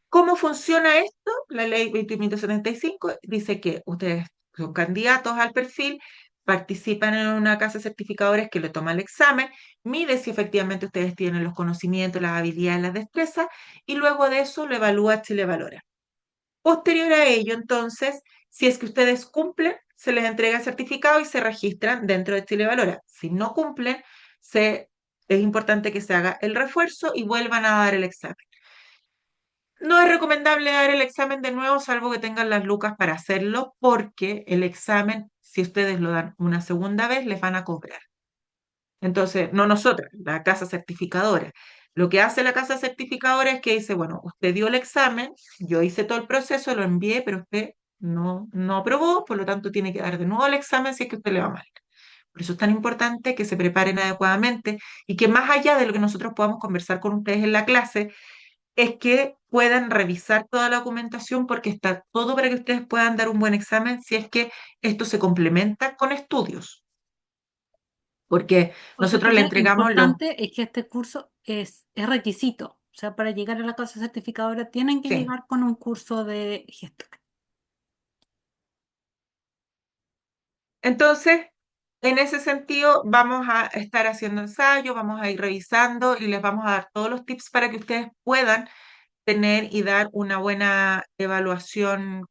¿Cómo funciona esto? La ley 20.175 dice que ustedes son candidatos al perfil, participan en una casa de certificadores que le toma el examen, mide si efectivamente ustedes tienen los conocimientos, las habilidades, las destrezas, y luego de eso lo evalúa Chile Valora. Posterior a ello, entonces, si es que ustedes cumplen, se les entrega el certificado y se registran dentro de Chile Valora. Si no cumplen, es importante que se haga el refuerzo y vuelvan a dar el examen. No es recomendable dar el examen de nuevo, salvo que tengan las lucas para hacerlo, porque el examen, si ustedes lo dan una segunda vez, les van a cobrar. Entonces, no nosotras, la casa certificadora. Lo que hace la casa certificadora es que dice, bueno, usted dio el examen, yo hice todo el proceso, lo envié, pero usted no aprobó, por lo tanto tiene que dar de nuevo el examen si es que usted le va mal. Por eso es tan importante que se preparen adecuadamente y que más allá de lo que nosotros podamos conversar con ustedes en la clase, es que puedan revisar toda la documentación porque está todo para que ustedes puedan dar un buen examen si es que esto se complementa con estudios. Porque Otra nosotros le cosa entregamos los... importante es que este curso es requisito. O sea, para llegar a la casa certificadora tienen que Sí. llegar con un curso de gestor. Entonces, en ese sentido, vamos a estar haciendo ensayos, vamos a ir revisando y les vamos a dar todos los tips para que ustedes puedan tener y dar una buena evaluación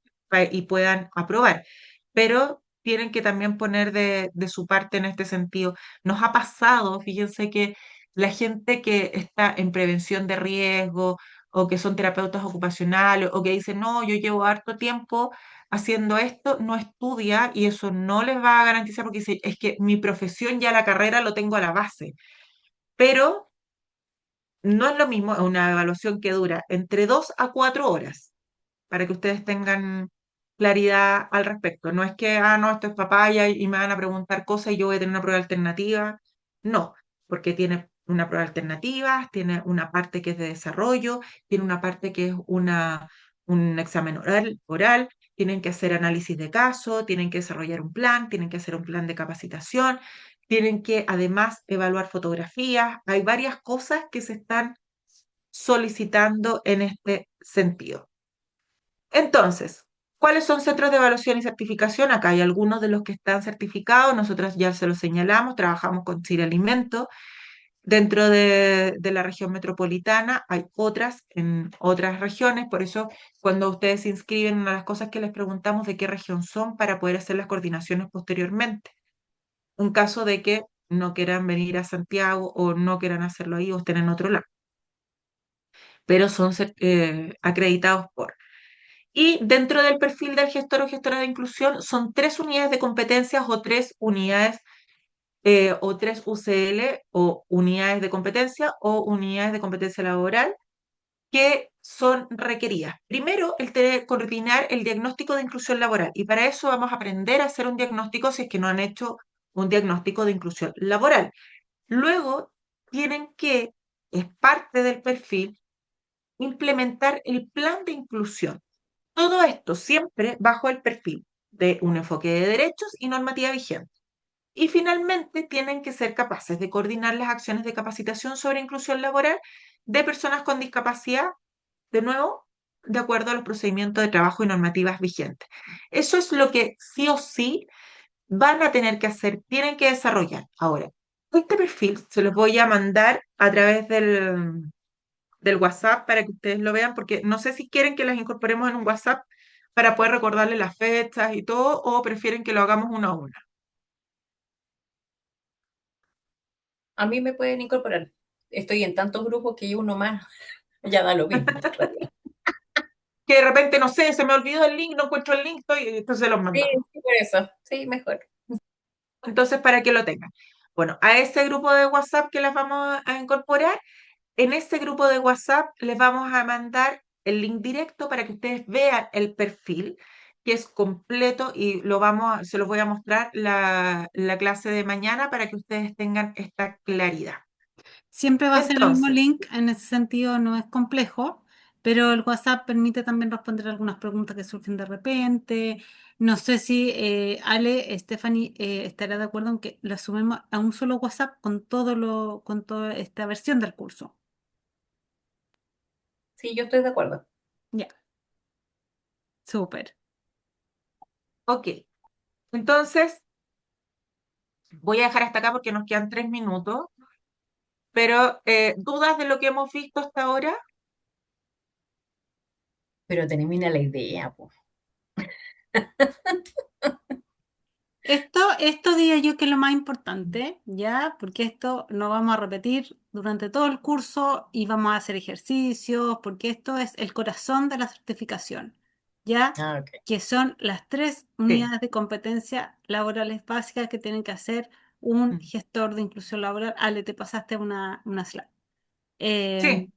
y puedan aprobar. Pero tienen que también poner de su parte en este sentido. Nos ha pasado, fíjense que la gente que está en prevención de riesgo o que son terapeutas ocupacionales o que dicen, no, yo llevo harto tiempo haciendo esto, no estudia y eso no les va a garantizar porque dice, es que mi profesión ya la carrera lo tengo a la base. Pero no es lo mismo una evaluación que dura entre 2 a 4 horas para que ustedes tengan claridad al respecto. No es que, no, esto es papaya y me van a preguntar cosas y yo voy a tener una prueba alternativa. No, porque tiene una prueba alternativa, tiene una parte que es de desarrollo, tiene una parte que es un examen oral, tienen que hacer análisis de caso, tienen que desarrollar un plan, tienen que hacer un plan de capacitación, tienen que además evaluar fotografías. Hay varias cosas que se están solicitando en este sentido. Entonces, ¿cuáles son centros de evaluación y certificación? Acá hay algunos de los que están certificados, nosotros ya se los señalamos, trabajamos con Chile Alimento. Dentro de la región metropolitana hay otras en otras regiones, por eso cuando ustedes se inscriben, una de las cosas que les preguntamos de qué región son para poder hacer las coordinaciones posteriormente. En caso de que no quieran venir a Santiago o no quieran hacerlo ahí o estén en otro lado, pero son acreditados por. Y dentro del perfil del gestor o gestora de inclusión son 3 unidades de competencias o 3 unidades o 3 UCL o unidades de competencia o unidades de competencia laboral que son requeridas. Primero, coordinar el diagnóstico de inclusión laboral y para eso vamos a aprender a hacer un diagnóstico si es que no han hecho un diagnóstico de inclusión laboral. Luego, tienen que, es parte del perfil, implementar el plan de inclusión. Todo esto siempre bajo el perfil de un enfoque de derechos y normativa vigente. Y finalmente tienen que ser capaces de coordinar las acciones de capacitación sobre inclusión laboral de personas con discapacidad, de nuevo, de acuerdo a los procedimientos de trabajo y normativas vigentes. Eso es lo que sí o sí van a tener que hacer, tienen que desarrollar. Ahora, este perfil se los voy a mandar a través del WhatsApp para que ustedes lo vean, porque no sé si quieren que las incorporemos en un WhatsApp para poder recordarles las fechas y todo, o prefieren que lo hagamos uno a uno. A mí me pueden incorporar. Estoy en tantos grupos que uno más ya da lo mismo. Que de repente, no sé, se me olvidó el link, no encuentro el link, entonces los Sí, mandamos. sí, por eso. Sí, mejor. Entonces, para que lo tengan. Bueno, a ese grupo de WhatsApp que las vamos a incorporar, en ese grupo de WhatsApp les vamos a mandar el link directo para que ustedes vean el perfil, que es completo y se los voy a mostrar la clase de mañana para que ustedes tengan esta claridad. Siempre va a ser el mismo Entonces, link, en ese sentido no es complejo, pero el WhatsApp permite también responder algunas preguntas que surgen de repente. No sé si Stephanie estará de acuerdo en que lo sumemos a un solo WhatsApp con con toda esta versión del curso. Sí, yo estoy de acuerdo. Ya. Súper. ok. Entonces, voy a dejar hasta acá porque nos quedan 3 minutos, pero ¿dudas de lo que hemos visto hasta ahora? Pero termina la idea, po. Esto diría yo que es lo más importante, ¿ya? Porque esto lo vamos a repetir durante todo el curso y vamos a hacer ejercicios, porque esto es el corazón de la certificación, ¿ya? Ah, ok. Que son las 3 unidades de competencia laborales básicas que tienen que hacer un gestor de inclusión laboral. Ale, te pasaste una slide. Sí.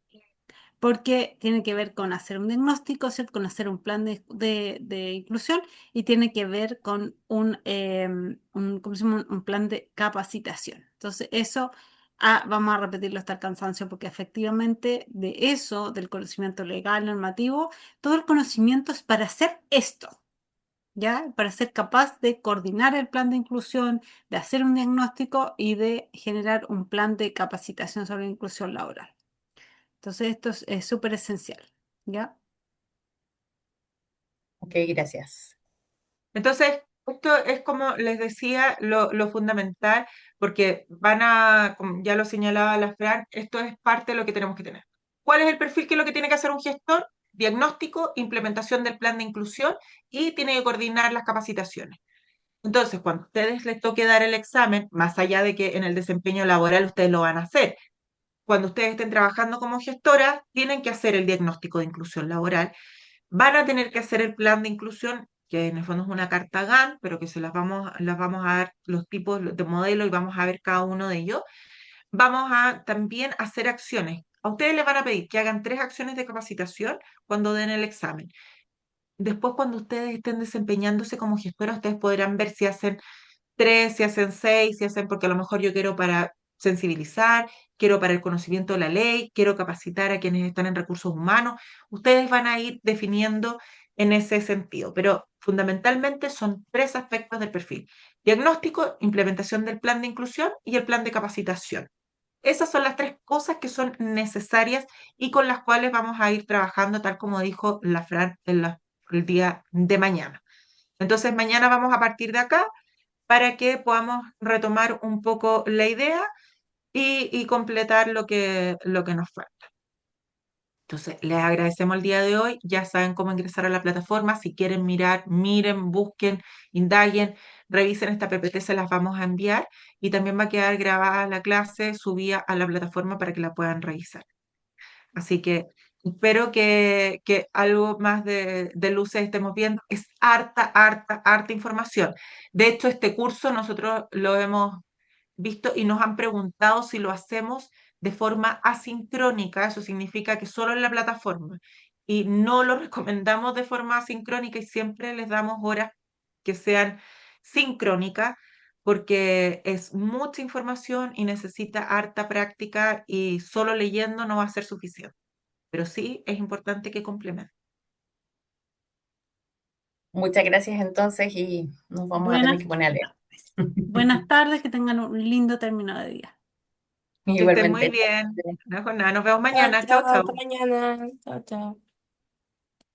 Porque tiene que ver con hacer un diagnóstico, ¿cierto? Con hacer un plan de inclusión y tiene que ver con ¿cómo se llama? Un plan de capacitación. Entonces, eso vamos a repetirlo hasta el cansancio porque efectivamente de eso, del conocimiento legal, normativo, todo el conocimiento es para hacer esto. ¿Ya? Para ser capaz de coordinar el plan de inclusión, de hacer un diagnóstico y de generar un plan de capacitación sobre la inclusión laboral. Entonces esto es súper esencial, ¿ya? Ok, gracias. Entonces, esto es como les decía, lo fundamental, porque como ya lo señalaba la Fran, esto es parte de lo que tenemos que tener. ¿Cuál es el perfil que es lo que tiene que hacer un gestor? Diagnóstico, implementación del plan de inclusión y tiene que coordinar las capacitaciones. Entonces, cuando a ustedes les toque dar el examen, más allá de que en el desempeño laboral ustedes lo van a hacer, cuando ustedes estén trabajando como gestora, tienen que hacer el diagnóstico de inclusión laboral, van a tener que hacer el plan de inclusión, que en el fondo es una carta GAN, pero que las vamos a dar los tipos de modelo y vamos a ver cada uno de ellos. Vamos a también hacer acciones. A ustedes les van a pedir que hagan 3 acciones de capacitación cuando den el examen. Después, cuando ustedes estén desempeñándose como gestora, ustedes podrán ver si hacen 3, si hacen 6, si hacen, porque a lo mejor yo quiero para sensibilizar, quiero para el conocimiento de la ley, quiero capacitar a quienes están en recursos humanos. Ustedes van a ir definiendo en ese sentido, pero fundamentalmente son 3 aspectos del perfil: diagnóstico, implementación del plan de inclusión y el plan de capacitación. Esas son las 3 cosas que son necesarias y con las cuales vamos a ir trabajando, tal como dijo la Fran el día de mañana. Entonces, mañana vamos a partir de acá para que podamos retomar un poco la idea y completar lo que nos falta. Entonces, les agradecemos el día de hoy. Ya saben cómo ingresar a la plataforma. Si quieren mirar, miren, busquen, indaguen, revisen esta PPT, se las vamos a enviar. Y también va a quedar grabada la clase, subida a la plataforma para que la puedan revisar. Así que espero que algo más de luces estemos viendo. Es harta información. De hecho, este curso nosotros lo hemos visto y nos han preguntado si lo hacemos de forma asincrónica. Eso significa que solo en la plataforma. Y no lo recomendamos de forma asincrónica y siempre les damos horas que sean sincrónicas porque es mucha información y necesita harta práctica y solo leyendo no va a ser suficiente. Pero sí es importante que complementen. Muchas gracias entonces y nos vamos a tener que poner a leer. Buenas tardes, que tengan un lindo término de día. Que estén muy bien. Nos vemos mañana. Chao, Hasta chao. mañana. Chao, chao.